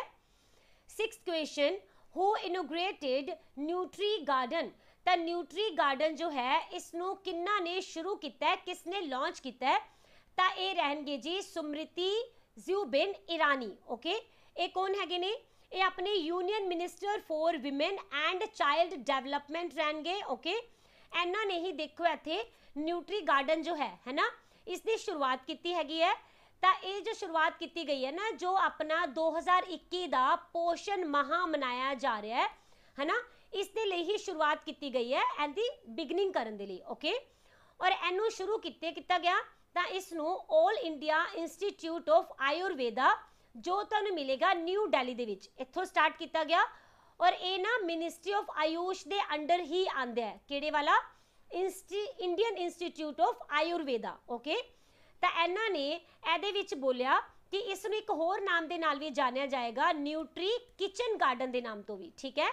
6th question, who inaugurated nutri garden, तो न्यूट्री गार्डन जो है इसनू किन्ना ने शुरू किया है, किसने लॉन्च किया है, तो ये रहनगे जी स्मृति ज़ुबिन ईरानी। ओके, ये कौन है ने, ये अपने union minister for women and child development रहनगे। ओके, इन्हों ने ही देखो इत्थे न्यूट्री गार्डन जो है ना, इसकी शुरुआत की हैगी है। तो ये जो शुरुआत की गई है ना, जो अपना 2021 का पोषण माह मनाया जा रहा है ना, इसके लिए ही शुरुआत की गई है एंडी बिगनिंग करने के लिए। ओके, और इनू शुरू किया गया तो इसनू all India institute of Ayurveda जो तुहानूं मिलेगा न्यू दिल्ली दे विच, इत्थों स्टार्ट किया गया, और ये ना मिनिस्ट्री ऑफ आयुष के अंडर ही आंदा है, किहड़े वाला, Indian institute of Ayurveda. Okay, तो इन्हों ने इहदे विच बोलिया कि इसनूं एक होर नाम के नाल भी जानिया जाएगा, न्यूट्री किचन गार्डन के नाम तो भी। ठीक है,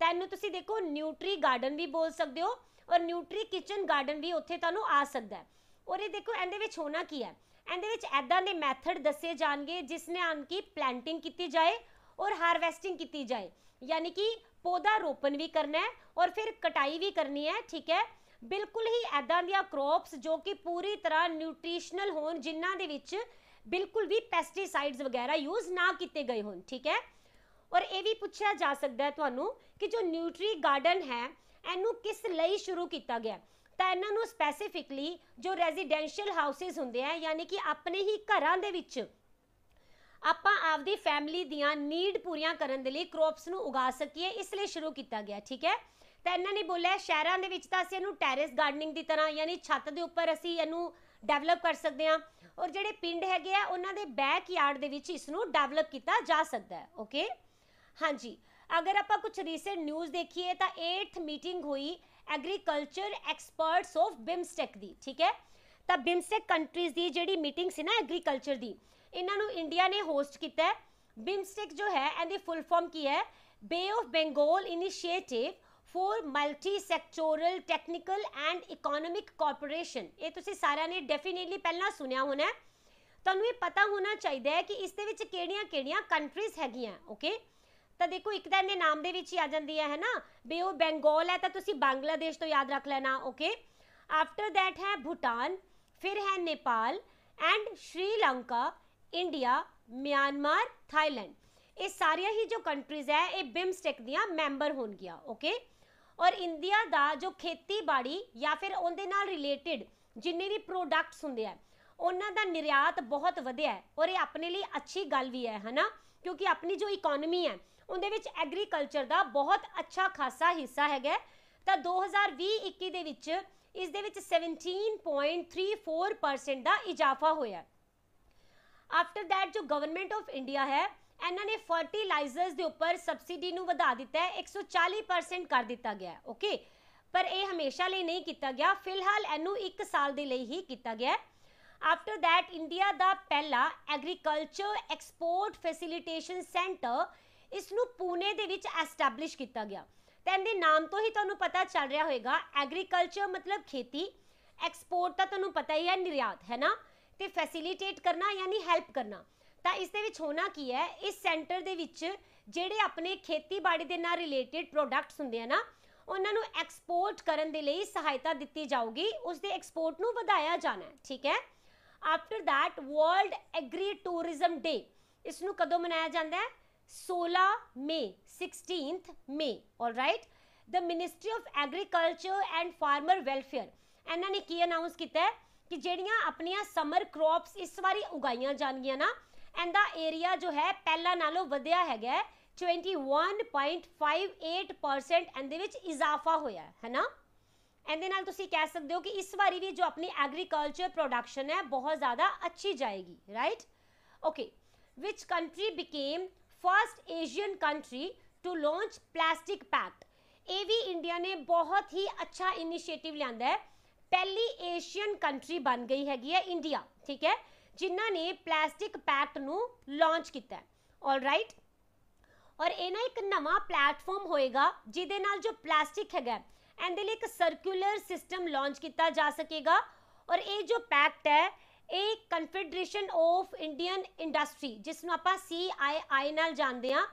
तो इन्हूं तुसीं देखो न्यूट्री गार्डन भी बोल सकते हो और न्यूट्री किचन गार्डन भी उत्थे तुहानूं आ सकता है। और ये देखो इहदे विच होना की है, इहदे विच ऐदां दे मैथड दसे जाएंगे जिसने आनकी प्लांटिंग की जाए और हारवैसटिंग की जाए, यानी कि पौधा रोपण भी करना है और फिर कटाई भी करनी है। ठीक है, बिल्कुल ही ऐदां दियां क्रॉप्स जो कि पूरी तरह न्यूट्रिशनल होण, जिन्हां दे विच बिल्कुल भी पेस्टिसाइड्स वगैरह यूज ना किए गए होण, ठीक है। और ये भी पूछा जा सकता है तुहानू कि जो न्यूट्री गार्डन है इनू किस लई शुरू किया गया, तो इन्हों स्पैसीफिकली जो रेजिडेंशियल हाउसिस होंदे हैं, यानी कि अपने ही घरां दे विच आपां आपदी फैमिली दियां नीड पूरियां करन दे लई क्रॉप्स नू उगा सकीए, इसलिए शुरू किया गया, ठीक है। तो इन्होंने बोलिया शहरों के विच तां असीं इहनूं टैरिस गार्डनिंग की तरह यानी छत के उपर असीं इहनूं डेवलप कर सकते हैं, और जिहड़े पिंड हैगे आ उन्हां दे बैक यार्ड दे विच इसनूं डेवलप किया जा सकता है, ओके। हाँ जी, अगर आप कुछ रीसेंट न्यूज़ देखिए तो 8th मीटिंग हुई एग्रीकल्चर एक्सपर्ट्स ऑफ बिमस्टेक दी, ठीक है। तो बिमस्टेक कंट्रीज़ की जिहड़ी मीटिंग सी ना एग्रीकल्चर की, इन्हों इंडिया ने होस्ट किया है। बिमस्टेक जो है इहदी फुल फॉर्म की है, bay of Bengal initiative for multi sectoral technical and economic corporation. ये तुसीं सारिआं ने डेफिनेटली पहला सुनिया होना है, तुहानूं ये पता होना चाहिए है कि इस दे विच किहड़ियां-किहड़ियां कंट्रीज़ हैगियां, ओके। तो देखो एक तो इहदे नाम दे विच ही आ जांदी है ना, बे ऑफ बंगाल है तो तुसीं बांग्लादेश तो याद रख लेना, ओके। आफ्टर दैट है भूटान, फिर है Nepal and Sri Lanka, India, Myanmar, Thailand. ये सारिया ही जो कंट्रीज़ है ये बिमस्टेक दियां मैंबर होणगियां, ओके। और इंडिया दा जो खेतीबाड़ी या फिर उहदे नाल रिलेटेड जिन्ने भी प्रोडक्ट्स हुंदे आ उन्हां दा निर्यात बहुत वधिया है, और ये अपने लिए अच्छी गल भी है ना, क्योंकि अपनी जो इकोनॉमी है उहदे विच एग्रीकल्चर दा बहुत अच्छा खासा हिस्सा हैगा। तो 2020-21 दे विच इस दे विच 17.34% दा इजाफा होया। आफ्टर दैट जो गवर्नमेंट ऑफ इंडिया है इन्होंने फर्टिलाइजर्स के उपर सबसिडी नूं वधा दिता है, 140% कर दिता गया है, ओके। पर यह हमेशा लिए नहीं किया गया, फिलहाल इनू 1 साल के लिए ही किया गया है। आफ्टर दैट इंडिया का पहला एग्रीकल्चर एक्सपोर्ट फैसिलिटेशन सेंटर इसनू पुणे दे विच एस्टैबलिश किया गया। तो इहदे नाम तो ही तुहानूं पता चल रहा होगा, एग्रीकल्चर मतलब खेती, एक्सपोर्ट तो तुहानूं पता ही है निर्यात, है ना, तो फैसिलिटेट करना यानी हेल्प करना। तो इस दे विच होना की है, इस सेंटर दे विच जिहड़े अपने खेतीबाड़ी दे नाल रिलेटेड प्रोडक्ट्स हुंदे हैं ना उन्हां नूं एक्सपोर्ट करन दे लई सहायता दित्ती जाऊगी, उस दे एक्सपोर्ट नूं वधाया जाना है, ठीक है। After that world agri tourism day इसनूं कदों मनाया जाता है, 16 मई, 16th मई, alright. The ministry of agriculture and farmer welfare इन्होंने की अनाउंस किया है कि ਜਿਹੜੀਆਂ ਆਪਣੀਆਂ ਸਮਰ ਕ੍ਰੌਪਸ ਇਸ ਵਾਰੀ ਉਗਾਈਆਂ ਜਾਣਗੀਆਂ ਨਾ, ਇਹਦਾ ਏਰੀਆ ਜੋ ਹੈ ਪਹਿਲਾਂ ਨਾਲੋਂ ਵਧਿਆ ਹੈਗਾ, 21.58% ਇਹਦੇ ਵਿੱਚ ਇਜ਼ਾਫਾ ਹੋਇਆ ਹੈ ਨਾ। ਇਹਦੇ ਨਾਲ ਤੁਸੀਂ ਕਹਿ ਸਕਦੇ ਹੋ ਕਿ ਇਸ ਵਾਰੀ ਵੀ ਜੋ ਆਪਣੀ ਐਗਰੀਕਲਚਰ ਪ੍ਰੋਡਕਸ਼ਨ ਹੈ ਬਹੁਤ ਜ਼ਿਆਦਾ ਅੱਛੀ ਜਾਏਗੀ, right, okay. Which country became first Asian country to launch plastic pact. ये भी इंडिया ने बहुत ही अच्छा इनिशिएटिव लिया है, पहली एशियन कंट्री बन गई हैगी है इंडिया, ठीक है, जिन्हों ने प्लास्टिक पैक्ट नू लॉन्च किया, ऑलराइट। और ये ना एक नवा प्लेटफॉर्म होएगा जिहदे नाल जो प्लास्टिक हैगा इहदे लई एक सर्कुलर सिस्टम लॉन्च किया जा सकेगा। और ये जो पैक्ट है एक कन्फेडरेशन ऑफ इंडियन इंडस्ट्री जिसनों आपां CII नाल जानते हैं,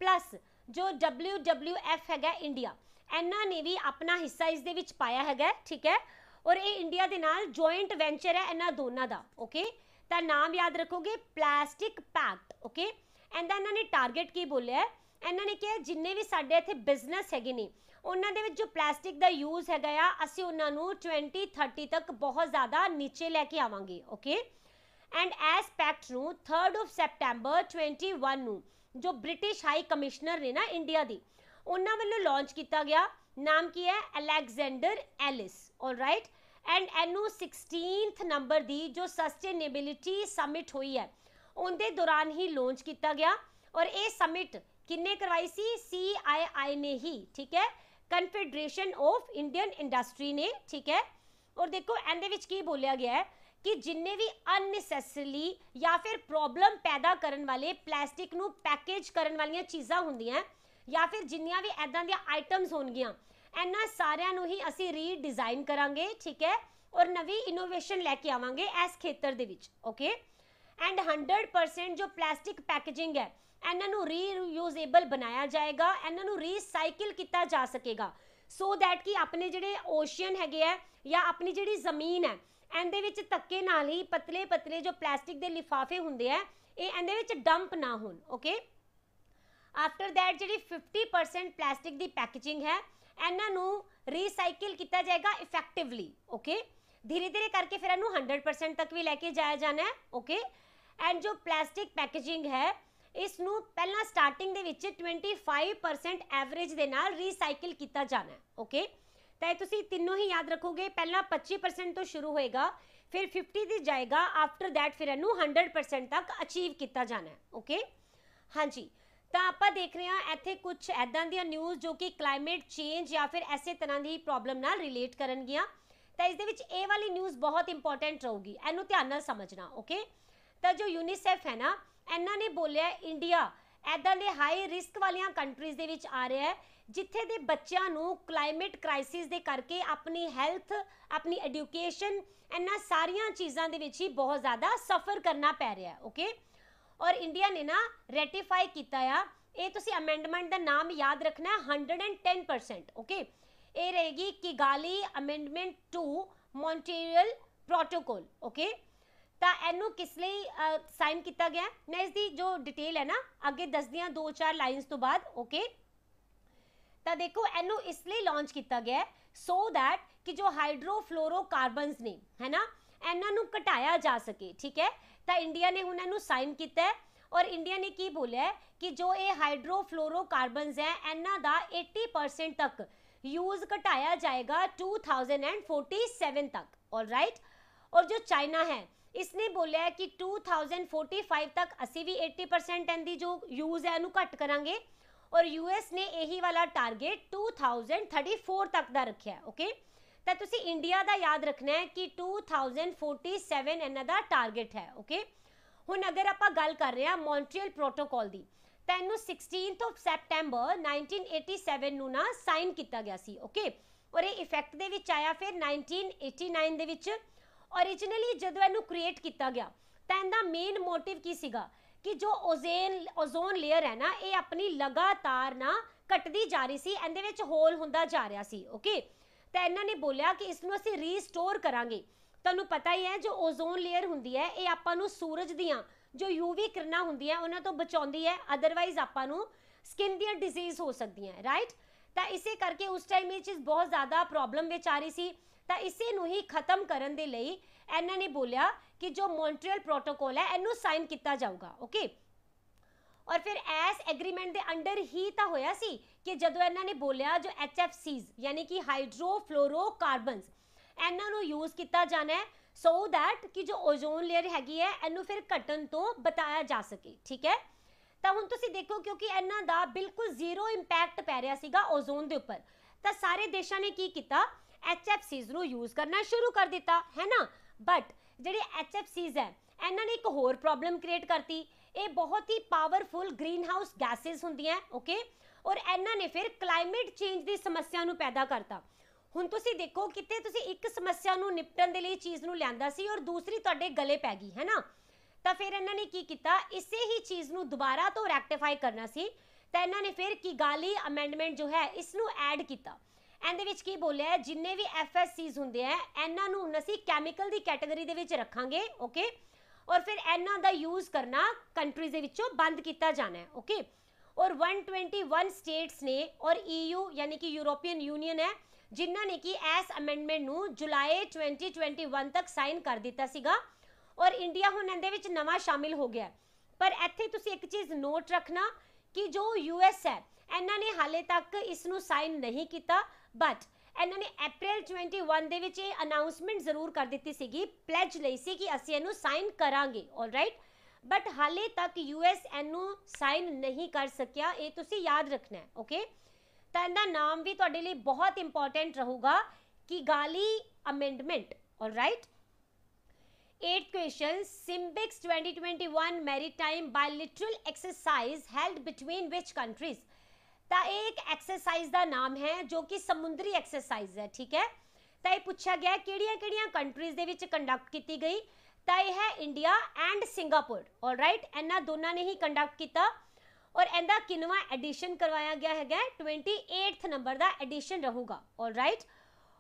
प्लस जो WWF हैगा इंडिया, इन्हां ने भी अपना हिस्सा इस दे विच पाया हैगा, ठीक है। और ये इंडिया दे नाल जॉइंट वेंचर है इन्हां दोनों का, ओके। तो नाम याद रखोगे प्लास्टिक पैक्ट, ओके। इहदा इन्हां ने टारगेट की बोलिया है, इन्हां ने कहा जिन्ने भी साडे इत्थे बिजनेस हैगे ने उन्हां दे विच जो प्लास्टिक का यूज़ हैगा आ असीं उन्हां नूं 2030 तक बहुत ज़्यादा नीचे लैके आवांगे, ओके। एंड एज पैक्ट नूं 3 सितंबर 21 नूं जो ब्रिटिश हाई कमिश्नर ने ना इंडिया दी उन्हां वल्लों लॉन्च किया गया, नाम की है अलेक्जेंडर एलिस, ऑलराइट। एंड इनू 16th नंबर दी जो सस्टेनेबिलिटी समिट हुई है उनके दौरान ही लॉन्च किया गया। और ये समिट किन्ने करवाई सी, CII ने ही, ठीक है, कन्फेडरेशन ऑफ इंडियन इंडस्ट्री ने, ठीक है। और देखो इहदे विच की बोलिया गया है कि जिन्ने भी अननेसैसरी या फिर प्रॉब्लम पैदा करने वाले प्लास्टिक नू पैकेज करने वाली चीज़ां होंदियां या फिर जिन्नियां भी इदां दी आइटम्स होणगियां इन्हां सारियां नू ही असीं रीडिज़ाइन करांगे, ठीक है, और नवी इनोवेशन लैके आवांगे इस खेतर दे विच, ओके। एंड 100% जो प्लास्टिक पैकेजिंग है इन्हां नू रीयूजेबल बनाया जाएगा, इन्हां नू रीसाइकिल किया जा सकेगा। ਸੋ ਦੈਟ ਕਿ ਆਪਣੇ ਜਿਹੜੇ ਓਸ਼ੀਅਨ ਹੈਗੇ ਆ ਜਾਂ ਆਪਣੀ ਜਿਹੜੀ ਜ਼ਮੀਨ ਹੈ ਇਹਦੇ ਵਿੱਚ ਧੱਕੇ ਨਾਲ ਹੀ ਪਤਲੇ ਪਤਲੇ ਜੋ ਪਲਾਸਟਿਕ ਦੇ ਲਿਫਾਫੇ ਹੁੰਦੇ ਆ ਇਹ ਇਹਦੇ ਵਿੱਚ ਡੰਪ ਨਾ ਹੋਣ। ਓਕੇ, ਆਫਟਰ ਦੈਟ ਜਿਹੜੀ 50% ਪਲਾਸਟਿਕ ਦੀ ਪੈਕੇਜਿੰਗ ਹੈ ਇਹਨਾਂ ਨੂੰ ਰੀਸਾਈਕਲ ਕੀਤਾ ਜਾਏਗਾ ਇਫੈਕਟਿਵਲੀ। ਓਕੇ, ਧੀਰੇ ਧੀਰੇ ਕਰਕੇ ਫਿਰ ਇਹਨੂੰ 100% ਤੱਕ ਵੀ ਲੈ ਕੇ ਜਾਇਆ ਜਾਣਾ ਹੈ। ਓਕੇ, ਐਂਡ ਜੋ ਪਲਾਸਟਿਕ ਪੈਕੇਜਿੰਗ ਹੈ ਇਸ ਨੂੰ ਪਹਿਲਾਂ ਸਟਾਰਟਿੰਗ ਦੇ ਵਿੱਚ 25% ਐਵਰੇਜ ਦੇ ਨਾਲ ਰੀਸਾਈਕਲ ਕੀਤਾ ਜਾਣਾ ਹੈ। ਓਕੇ, ਤਾਂ ਇਹ ਤੁਸੀਂ ਤਿੰਨੋਂ ਹੀ ਯਾਦ ਰੱਖੋਗੇ। ਪਹਿਲਾਂ 25% ਤੋਂ ਸ਼ੁਰੂ ਹੋਏਗਾ, ਫਿਰ 50 ਤੇ ਜਾਏਗਾ, ਆਫਟਰ ਦੈਟ ਫਿਰ ਇਹਨੂੰ 100% ਤੱਕ ਅਚੀਵ ਕੀਤਾ ਜਾਣਾ ਹੈ। ਓਕੇ, ਹਾਂਜੀ, ਤਾਂ ਆਪਾਂ ਦੇਖ ਰਹੇ ਹਾਂ ਇੱਥੇ ਕੁਝ ਐਦਾਂ ਦੀਆਂ ਨਿਊਜ਼ ਜੋ ਕਿ ਕਲਾਈਮੇਟ ਚੇਂਜ ਜਾਂ ਫਿਰ ਐਸੇ ਤਰ੍ਹਾਂ ਦੀ ਪ੍ਰੋਬਲਮ ਨਾਲ ਰਿਲੇਟ ਕਰਨਗੀਆਂ। ਤਾਂ ਇਸ ਦੇ ਵਿੱਚ ਇਹ ਵਾਲੀ ਨਿਊਜ਼ ਬਹੁਤ ਇੰਪੋਰਟੈਂਟ ਰਹੂਗੀ, ਇਹਨੂੰ ਧਿਆਨ ਨਾਲ ਸਮਝਣਾ। ਓਕੇ, ਤਾਂ ਜੋ ਯੂਨੀਸੈਫ ਹੈ ਨਾ ਇਹਨਾਂ ਨੇ ਬੋਲਿਆ ਇੰਡੀਆ ਐਦਾਂ ਦੇ ਹਾਈ ਰਿਸਕ ਵਾਲੀਆਂ ਕੰਟਰੀਜ਼ ਦੇ ਵਿੱਚ ਆ ਰਿਹਾ ਹੈ ਜਿੱਥੇ ਦੇ ਬੱਚਿਆਂ ਨੂੰ ਕਲਾਈਮੇਟ ਕ੍ਰਾਈਸਿਸ ਦੇ ਕਰਕੇ ਆਪਣੀ ਹੈਲਥ, ਆਪਣੀ ਐਜੂਕੇਸ਼ਨ, ਇਹਨਾਂ ਸਾਰੀਆਂ ਚੀਜ਼ਾਂ ਦੇ ਵਿੱਚ ਹੀ ਬਹੁਤ ਜ਼ਿਆਦਾ ਸਫਰ ਕਰਨਾ ਪੈ ਰਿਹਾ ਹੈ। ਓਕੇ, ਔਰ ਇੰਡੀਆ ਨੇ ਨਾ ਰੈਟੀਫਾਈ ਕੀਤਾ ਆ, ਇਹ ਤੁਸੀਂ ਅਮੈਂਡਮੈਂਟ ਦਾ ਨਾਮ ਯਾਦ ਰੱਖਣਾ 110%। ਓਕੇ, ਇਹ ਰਹੇਗੀ Kigali amendment to Montreal protocol. Okay, ਤਾਂ ਇਹਨੂੰ ਕਿਸ ਲਈ ਸਾਈਨ ਕੀਤਾ ਗਿਆ, ਮੈਂ ਇਸ ਦੀ ਜੋ ਡਿਟੇਲ ਹੈ ਨਾ ਅੱਗੇ ਦੱਸਦੀ ਹਾਂ 2-4 ਲਾਈਨਸ ਤੋਂ ਬਾਅਦ। ਓਕੇ, ਤਾਂ ਦੇਖੋ ਇਹਨੂੰ ਇਸ ਲਈ ਲਾਂਚ ਕੀਤਾ ਗਿਆ ਸੋ ਦੈਟ ਕਿ ਜੋ ਹਾਈਡਰੋਫਲੋਰੋਕਾਰਬਨਸ ਨੇ ਹੈ ਨਾ ਇਹਨਾਂ ਨੂੰ ਘਟਾਇਆ ਜਾ ਸਕੇ। ਠੀਕ ਹੈ, ਤਾਂ ਇੰਡੀਆ ਨੇ ਹੁਣ ਇਹਨੂੰ ਸਾਈਨ ਕੀਤਾ ਹੈ ਔਰ ਇੰਡੀਆ ਨੇ ਕੀ ਬੋਲਿਆ ਹੈ ਕਿ ਜੋ ਇਹ ਹਾਈਡਰੋਫਲੋਰੋਕਾਰਬਨਸ ਹੈ ਇਹਨਾਂ ਦਾ 80% ਤੱਕ ਯੂਜ਼ ਘਟਾਇਆ ਜਾਏਗਾ 2047 ਤੱਕ। ਆਲਰਾਈਟ, ਔਰ ਜੋ ਚਾਈਨਾ ਹੈ इसने बोलिया है कि 2045 तक असी भी 80% ਇਹਦੀ ਜੋ यूज है ਇਹਨੂੰ ਘੱਟ ਕਰਾਂਗੇ ਔਰ यूएस ਨੇ ਇਹੀ ਵਾਲਾ ਟਾਰਗੇਟ 2034 ਤੱਕ ਦਾ ਰੱਖਿਆ। ਓਕੇ, ਤਾਂ ਤੁਸੀਂ ਇੰਡੀਆ ਦਾ ਯਾਦ ਰੱਖਣਾ ਹੈ ਕਿ 2047 ਇਹਨਾਂ ਦਾ ਟਾਰਗੇਟ ਹੈ। ਓਕੇ, ਹੁਣ ਅਗਰ ਆਪਾਂ ਗੱਲ ਕਰ ਰਹੇ ਹਾਂ ਮੌਂਟਰੀਅਲ ਪ੍ਰੋਟੋਕੋਲ ਦੀ ਤਾਂ ਇਹਨੂੰ 16 ਸੈਪਟੈਂਬਰ 1987 ਨੂੰ ਨਾ ਸਾਈਨ ਕੀਤਾ ਗਿਆ ਸੀ। ਓਕੇ, ਔਰ ਇਹ ਇਫੈਕਟ ਦੇ ਵਿੱਚ ਆਇਆ ਫਿਰ 1989 ਦੇ ਵਿੱਚ। ओरिजिनली ਜਦੋਂ ਇਹਨੂੰ ਕ੍ਰੀਏਟ ਕੀਤਾ ਗਿਆ ਤਾਂ ਇਹਦਾ ਮੇਨ ਮੋਟਿਵ ਕੀ ਸੀਗਾ ਕਿ ਜੋ ਓਜ਼ੋਨ ਲੇਅਰ ਹੈ ਨਾ ਇਹ ਆਪਣੀ ਲਗਾਤਾਰ ਨਾ ਘਟਦੀ ਜਾ ਰਹੀ ਸੀ, ਇਹਦੇ ਵਿੱਚ ਹੋਲ ਹੁੰਦਾ ਜਾ ਰਿਹਾ ਸੀ। ਓਕੇ, ਤਾਂ ਇਹਨਾਂ ਨੇ ਬੋਲਿਆ ਕਿ ਇਸ ਨੂੰ ਅਸੀਂ ਰੀਸਟੋਰ ਕਰਾਂਗੇ। ਤੁਹਾਨੂੰ ਪਤਾ ਹੀ ਹੈ ਜੋ ਓਜ਼ੋਨ ਲੇਅਰ ਹੁੰਦੀ ਹੈ ਇਹ ਆਪਾਂ ਨੂੰ ਸੂਰਜ ਦੀਆਂ ਜੋ ਯੂਵੀ ਕਿਰਨਾਂ ਹੁੰਦੀਆਂ ਉਹਨਾਂ ਤੋਂ ਬਚਾਉਂਦੀ ਹੈ, ਅਦਰਵਾਈਜ਼ ਆਪਾਂ ਨੂੰ ਸਕਿਨ ਦੀਆਂ ਡਿਜ਼ੀਜ਼ ਹੋ ਸਕਦੀਆਂ। ਰਾਈਟ, ਤਾਂ ਇਸੇ ਕਰਕੇ ਉਸ ਟਾਈਮ ਇਹ ਚੀਜ਼ ਬਹੁਤ ਜ਼ਿਆਦਾ ਪ੍ਰੋਬਲਮ ਵਿੱਚ ਆ ਰਹੀ ਸੀ। ਤਾਂ ਇਸੇ ਨੂੰ ਹੀ ਖਤਮ ਕਰਨ ਦੇ ਲਈ ਇਹਨਾਂ ਨੇ ਬੋਲਿਆ ਕਿ ਜੋ ਮੌਂਟਰੀਅਲ ਪ੍ਰੋਟੋਕੋਲ ਹੈ ਇਹਨੂੰ ਸਾਈਨ ਕੀਤਾ ਜਾਊਗਾ। ਓਕੇ, ਔਰ ਫਿਰ ਐਸ ਐਗਰੀਮੈਂਟ ਦੇ ਅੰਡਰ ਹੀ ਤਾਂ ਹੋਇਆ ਸੀ ਕਿ ਜਦੋਂ ਇਹਨਾਂ ਨੇ ਬੋਲਿਆ ਜੋ HFCs ਯਾਨੀ ਕਿ ਹਾਈਡਰੋਫਲੋਰੋਕਾਰਬਨਸ ਇਹਨਾਂ ਨੂੰ ਯੂਜ਼ ਕੀਤਾ ਜਾਣਾ ਹੈ ਸੋ ਦੈਟ ਕਿ ਜੋ ਓਜ਼ੋਨ ਲੇਅਰ ਹੈਗੀ ਹੈ ਇਹਨੂੰ ਫਿਰ ਘਟਣ ਤੋਂ ਬਚਾਇਆ ਜਾ ਸਕੇ। ਠੀਕ ਹੈ, ਤਾਂ ਹੁਣ ਤੁਸੀਂ ਦੇਖੋ ਕਿਉਂਕਿ ਇਹਨਾਂ ਦਾ ਬਿਲਕੁਲ ਜ਼ੀਰੋ ਇੰਪੈਕਟ ਪੈ ਰਿਹਾ ਸੀਗਾ ਓਜ਼ੋਨ ਦੇ ਉੱਪਰ, ਤਾਂ ਸਾਰੇ ਦੇਸ਼ਾਂ ਨੇ ਕੀ ਕੀਤਾ HFCs ਨੂੰ ਯੂਜ਼ ਕਰਨਾ ਸ਼ੁਰੂ ਕਰ ਦਿੱਤਾ ਹੈ ਨਾ। ਬਟ ਜਿਹੜੇ HFCs ਹੈ ਇਹਨਾਂ ਨੇ ਇੱਕ ਹੋਰ ਪ੍ਰੋਬਲਮ ਕ੍ਰੀਏਟ ਕਰਤੀ, ਇਹ ਬਹੁਤ ਹੀ ਪਾਵਰਫੁਲ ਗ੍ਰੀਨ ਹਾਊਸ ਗੈਸਿਸ ਹੁੰਦੀਆਂ। ਓਕੇ, ਔਰ ਇਹਨਾਂ ਨੇ ਫਿਰ ਕਲਾਈਮੇਟ ਚੇਂਜ ਦੀ ਸਮੱਸਿਆ ਨੂੰ ਪੈਦਾ ਕਰਤਾ। ਹੁਣ ਤੁਸੀਂ ਦੇਖੋ ਕਿਤੇ ਤੁਸੀਂ ਇੱਕ ਸਮੱਸਿਆ ਨੂੰ ਨਿਪਟਣ ਦੇ ਲਈ ਚੀਜ਼ ਨੂੰ ਲਿਆਂਦਾ ਸੀ ਔਰ ਦੂਸਰੀ ਤੁਹਾਡੇ ਗਲੇ ਪੈ ਗਈ ਹੈ ਨਾ। ਤਾਂ ਫਿਰ ਇਹਨਾਂ ਨੇ ਕੀ ਕੀਤਾ, ਇਸੇ ਹੀ ਚੀਜ਼ ਨੂੰ ਦੁਬਾਰਾ ਤੋਂ ਰੈਕਟੀਫਾਈ ਕਰਨਾ ਸੀ ਤਾਂ ਇਹਨਾਂ ਨੇ ਫਿਰ ਕਿਗਾਲੀ ਅਮੈਂਡਮੈਂਟ ਜੋ ਹੈ ਇਸ ਨੂੰ ਐਡ ਕੀਤਾ। ਇਹਦੇ ਵਿੱਚ ਕੀ ਬੋਲਿਆ ਜਿੰਨੇ ਵੀ FSCs ਹੁੰਦੇ ਆ ਇਹਨਾਂ ਨੂੰ ਅਸੀਂ ਕੈਮੀਕਲ ਦੀ ਕੈਟਾਗਰੀ ਦੇ ਵਿੱਚ ਰੱਖਾਂਗੇ। ਓਕੇ, ਔਰ ਫਿਰ ਇਹਨਾਂ ਦਾ ਯੂਜ਼ ਕਰਨਾ ਕੰਟਰੀਜ਼ ਦੇ ਵਿੱਚੋਂ ਬੰਦ ਕੀਤਾ ਜਾਣਾ ਹੈ। ਓਕੇ, ਔਰ 121 ਸਟੇਟਸ ਨੇ ਔਰ EU ਯਾਨੀ ਕਿ ਯੂਰੋਪੀਅਨ ਯੂਨੀਅਨ ਹੈ ਜਿਨ੍ਹਾਂ ਨੇ ਕਿ ਇਸ ਅਮੈਂਡਮੈਂਟ ਨੂੰ ਜੁਲਾਈ 2021 ਤੱਕ ਸਾਈਨ ਕਰ ਦਿੱਤਾ ਸੀਗਾ ਔਰ ਇੰਡੀਆ ਹੁਣ ਇਹਦੇ ਵਿੱਚ ਨਵਾਂ ਸ਼ਾਮਿਲ ਹੋ ਗਿਆ। ਪਰ ਇੱਥੇ ਤੁਸੀਂ ਇੱਕ ਚੀਜ਼ ਨੋਟ ਰੱਖਣਾ ਕਿ ਜੋ US ਹੈ ਇਹਨਾਂ ਨੇ ਹਾਲੇ ਤੱਕ ਇਸ ਨੂੰ ਸਾਈਨ ਨਹੀਂ ਕੀਤਾ, ਬਟ ਇਹਨਾਂ ਨੇ April 21 ਦੇ ਵਿੱਚ ਇਹ ਅਨਾਉਂਸਮੈਂਟ ਜ਼ਰੂਰ ਕਰ ਦਿੱਤੀ ਸੀਗੀ, ਪਲੈਜ ਲਈ ਸੀ ਕਿ ਅਸੀਂ ਇਹਨੂੰ ਸਾਈਨ ਕਰਾਂਗੇ। ਆਲਰਾਈਟ, ਬਟ ਹਾਲੇ ਤੱਕ US ਇਹਨੂੰ ਸਾਈਨ ਨਹੀਂ ਕਰ ਸਕਿਆ, ਇਹ ਤੁਸੀਂ ਯਾਦ ਰੱਖਣਾ ਹੈ। ਓਕੇ, ਤਾਂ ਇਹਦਾ ਨਾਮ ਵੀ ਤੁਹਾਡੇ ਲਈ ਬਹੁਤ ਇੰਪੋਰਟੈਂਟ ਰਹੂਗਾ Kigali amendment. Alright, 8th question, Symbics 2021 maritime bilateral exercise held between which countries? ਤਾਂ ਇਹ ਇੱਕ ਐਕਸਰਸਾਈਜ਼ ਦਾ ਨਾਮ ਹੈ ਜੋ ਕਿ ਸਮੁੰਦਰੀ ਐਕਸਰਸਾਈਜ਼ ਹੈ। ਠੀਕ ਹੈ, ਤਾਂ ਇਹ ਪੁੱਛਿਆ ਗਿਆ ਕਿਹੜੀਆਂ ਕੰਟਰੀਜ਼ ਦੇ ਵਿੱਚ ਕੰਡਕਟ ਕੀਤੀ ਗਈ, ਤਾਂ ਇਹ ਹੈ ਇੰਡੀਆ ਐਂਡ ਸਿੰਗਾਪੁਰ। ਆਲਰਾਈਟ, ਇਹਨਾਂ ਦੋਨਾਂ ਨੇ ਹੀ ਕੰਡਕਟ ਕੀਤਾ और इहदा किनवा एडिशन करवाया गया है 28 नंबर का एडिशन रहूगा ऑल राइट।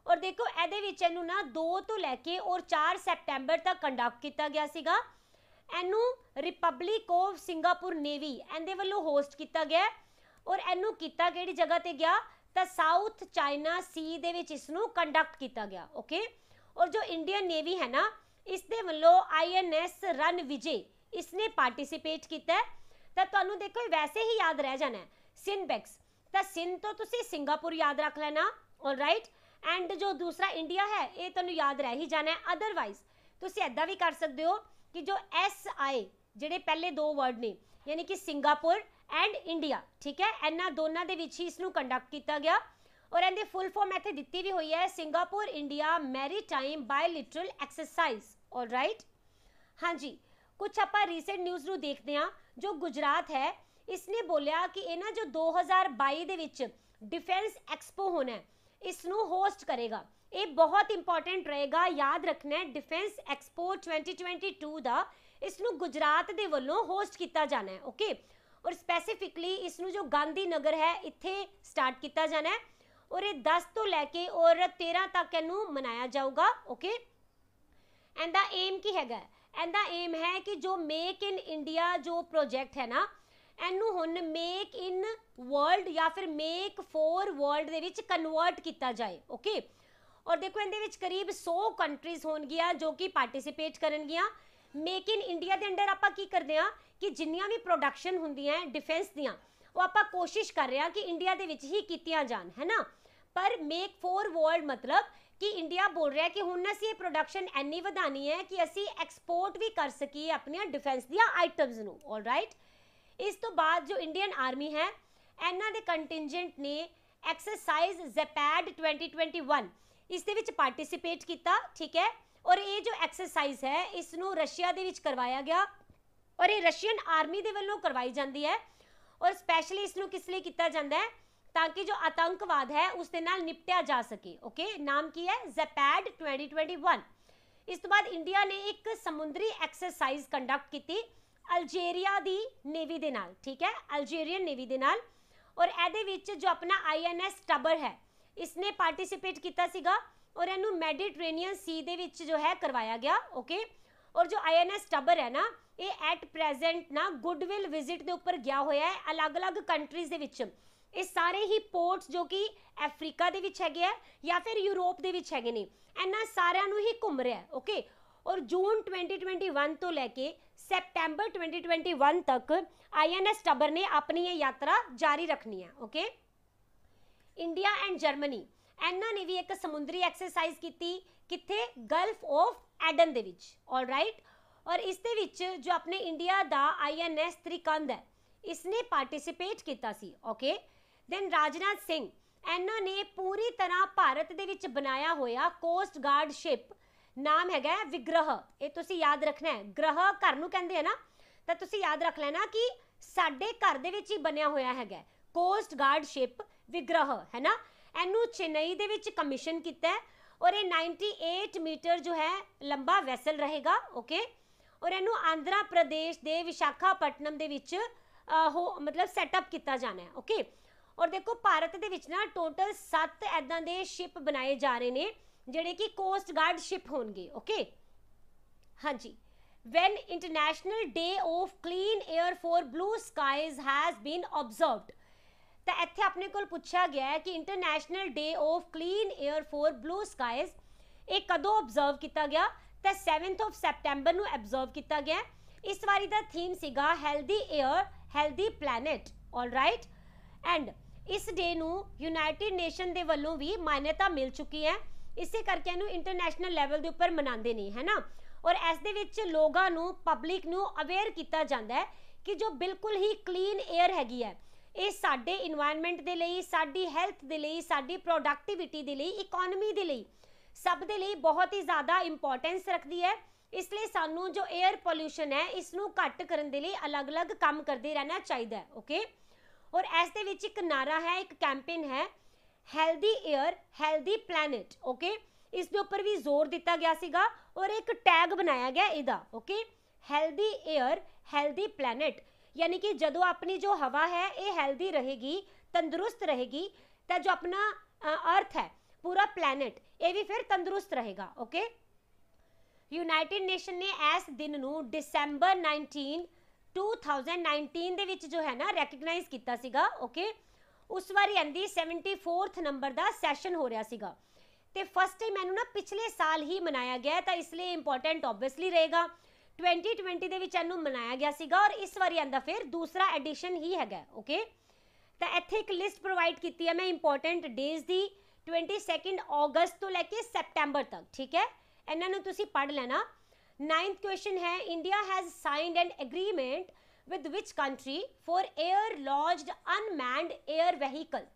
और देखो ਇਹਦੇ ਵਿੱਚ ਇਹਨੂੰ ना 2 ਤੋਂ ਲੈ ਕੇ और 4 ਸੈਪਟੈਂਬਰ तक कंडक्ट किया गया ਸੀਗਾ। ਇਹਨੂੰ ਰਿਪਬਲਿਕ ਆਫ ਸਿੰਗਾਪੁਰ ਨੇਵੀ ਇਹਦੇ ਵੱਲੋਂ ਹੋਸਟ ਕੀਤਾ ਗਿਆ और ਇਹਨੂੰ ਕੀਤਾ ਕਿਹੜੀ ਜਗ੍ਹਾ ਤੇ ਗਿਆ ਤਾਂ ਸਾਊਥ ਚਾਈਨਾ ਸੀ ਦੇ ਵਿੱਚ ਇਸ ਨੂੰ ਕੰਡਕਟ ਕੀਤਾ ਗਿਆ ओके। और जो इंडियन नेवी है ना इस दे ਵੱਲੋਂ INS ਰਨ ਵਿਜੇ इसने पार्टिसिपेट किया है। तो ਤੁਹਾਨੂੰ देखो वैसे ही याद रह जाना है सिनबेक्स तो सिन तो तुसी सिंगापुर याद रख लेना ऑल राइट। एंड जो दूसरा इंडिया है ये तुहानू याद रह ही जाना है। अदरवाइज तुसी ऐदा भी कर सकते हो कि जो SI जिहड़े पहले 2 वर्ड ने यानी कि सिंगापुर एंड इंडिया ठीक है इन्हां दोनों दे विच ही इसनू कंडक्ट किया गया। और इहदी फुल फॉर्म इत्थे दित्ती भी हुई है Singapore India maritime bilateral exercise all right. हाँ जी कुछ आपां रीसेंट न्यूज़ नू देखते हैं। जो गुजरात है इसने बोलिया कि ये ना जो 2022 दे विच डिफेंस एक्सपो होना है इसनू होस्ट करेगा। ये बहुत इंपॉर्टेंट रहेगा याद रखना है डिफेंस एक्सपो 2022 दा इसनू गुजरात दे वल्लों होस्ट किया जाना है ओके। और स्पैसीफिकली इसनू जो गांधी नगर है इत्थे स्टार्ट किया जाना है और ये 10 तो लैके और 13 तक इनू मनाया जाऊगा ओके। एंड दा एम की हैगा एंड दा एम है कि जो मेक इन इंडिया जो प्रोजेक्ट है ना इनू हुण मेक इन वर्ल्ड या फिर make for world they which convert किया जाए ओके। और देखो इहदे विच करीब 100 कंट्रीज होणगियां जो कि पार्टिसिपेट करनगियां। मेक इन इंडिया के अंडर आपां की करदे हां कि जिन्नियां भी प्रोडक्शन हुंदियां डिफेंस दियां वो आपां कोशिश कर रहे हैं कि इंडिया दे विच ही कीतियां जान है ना। पर मेक फॉर वर्ल्ड मतलब कि इंडिया बोल रहा है कि हुण असीं ये प्रोडक्शन इन्नी वधानी है कि असीं एक्सपोर्ट भी कर सकीए अपनी डिफेंस दियां आइटम्स नूं ऑल राइट। इस तो बाद जो इंडियन आर्मी है इन्हां दे कंटिजेंट ने एक्सरसाइज ज़ेपैड 2021 इस दे विच पार्टिसिपेट किया ठीक है। और ये जो एक्सरसाइज है इसनू रशिया दे विच करवाया गया और ये रशियन आर्मी दे वल्लों करवाई जाती है। और स्पैशली इसनू किस लिए किया जाता है ताकि जो आतंकवाद है उस दे नाल निपटिया जा सके ओके। नाम की है ज़ेपैड 2021। इस तो बाद इंडिया ने एक समुद्री एक्सरसाइज कंडक्ट की अल्जेरिया दी नेवी दे नाल ठीक है अल्जेरियन नेवी दे नाल। और एहदे विच जो अपना INS टबर है इसने पार्टिसिपेट किया सीगा और इनू मैडिटरेनियन सी दे विच जो है करवाया गया ओके। और जो INS टबर है ना ये एट प्रेजेंट ना गुडविल विजिट के उपर गया होया है अलग अलग कंट्रीज दे विच। ये सारे ही पोर्ट्स जो कि अफ्रीका दे विच हैगे है या फिर यूरोप दे विच हैगे ने इन्हां सारिआं नूं ही घुम रहा है ओके। और जून 2021 तो लैके सैप्टेंबर 2021 तक INS टबर ने अपनी ये यात्रा जारी रखनी है ओके। इंडिया एंड जर्मनी इन्हां ने भी एक समुद्री एक्सरसाइज की कित्थे gulf of Aden they which all right. और इस दे विच जो अपने इंडिया दा INS त्रिकंद है इसने पार्टिसिपेट किया सी ओके। दैन राजनाथ सिंह इन्हां ने पूरी तरह भारत दे विच बनाया होया कोस्ट गार्ड शिप नाम हैगा विग्रह। ये तुसी याद रखना है ग्रह घर नूं कहंदे है ना तो तुसी याद रख लेना कि साडे घर दे विच ही बनया होया हैगा कोस्ट गार्ड शिप विग्रह है ना। इनू चेन्नई दे विच कमीशन किया है और ये 98 मीटर जो है लंबा वैसल रहेगा ओके। और इनू आंध्र प्रदेश दे विशाखापट्टनम दे विच मतलब सैटअप किया जाना है ओके। और देखो भारत दे विच ना टोटल 7 ऐदां दे शिप बनाए जा रहे ने जिहड़े कि कोस्ट गार्ड शिप होणगे ओके। हाँ जी when international day of clean air for blue skies has been observed तो इत्थे अपने कोल पूछा गया है कि international day of clean air for blue skies ये कदों ऑब्जर्व किया गया तो 7 सैप्टेंबर नूं ऑब्जर्व किया गया। इस बारी दा थीम सीगा healthy air healthy planet all right. And इस डे नूं यूनाइटेड नेशन दे वल्लों भी मान्यता मिल चुकी है इसे करके इनू इंटरनेशनल लैवल के उपर मनाते नहीं है ना। और इस दे विच लोगां नूं पब्लिक नूं अवेयर किया जाता है कि जो बिल्कुल ही क्लीन एयर हैगी है ये साडे इन्वायरमेंट दे लई साडी हैल्थ दे लई साडी प्रोडक्टिविटी दे लई इकोनॉमी दे लई सब दे लई बहुत ही ज़्यादा इंपॉर्टेंस रखती है। इसलिए सानू जो एयर पोल्यूशन है इसनू घट करन दे लई अलग अलग काम करते रहना चाहिए ओके। और इस दे विच एक नारा है एक कैंपेन है healthy air healthy planet okay. इस दे उपर भी जोर दिता गया सीगा और एक टैग बनाया गया इहदा okay healthy air healthy planet. यानी कि जदों अपनी जो हवा है ये हेल्दी रहेगी, तंदुरुस्त रहेगी, तो जो अपना अर्थ है पूरा प्लैनेट ये भी फिर तंदुरुस्त रहेगा। ओके, यूनाइटेड नेशन ने इस दिन नू डिसंबर 19 2019 ਦੇ ਵਿੱਚ ਜੋ ਹੈ ਨਾ ਰੈਕਗਨਾਈਜ਼ ਕੀਤਾ ਸੀਗਾ। ਓਕੇ, ਉਸ ਵਾਰੀ ਆਂਦੀ 74th ਨੰਬਰ ਦਾ ਸੈਸ਼ਨ ਹੋ ਰਿਹਾ ਸੀਗਾ ਤੇ ਫਸਟ ਟਾਈਮ ਇਹਨੂੰ ਨਾ ਪਿਛਲੇ ਸਾਲ ਹੀ ਮਨਾਇਆ ਗਿਆ, ਤਾਂ ਇਸ ਲਈ ਇੰਪੋਰਟੈਂਟ ਆਬਵੀਅਸਲੀ ਰਹੇਗਾ। 2020 ਦੇ ਵਿੱਚ ਇਹਨੂੰ ਮਨਾਇਆ ਗਿਆ ਸੀਗਾ ਔਰ ਇਸ ਵਾਰੀ ਆਂਦਾ ਫਿਰ ਦੂਸਰਾ ਐਡੀਸ਼ਨ ਹੀ ਹੈਗਾ। ਓਕੇ, ਤਾਂ ਇੱਥੇ ਇੱਕ ਲਿਸਟ ਪ੍ਰੋਵਾਈਡ ਕੀਤੀ ਹੈ ਮੈਂ ਇੰਪੋਰਟੈਂਟ ਡੇਜ਼ ਦੀ 22 ਅਗਸਤ ਤੋਂ ਲੈ ਕੇ ਸੈਪਟੈਂਬਰ ਤੱਕ। ਠੀਕ ਹੈ, ਇਹਨਾਂ ਨੂੰ ਤੁਸੀਂ ਪੜ੍ਹ ਲੈਣਾ। 9th क्वेश्चन है, India has signed an agreement with which country for air launched unmanned air vehicle.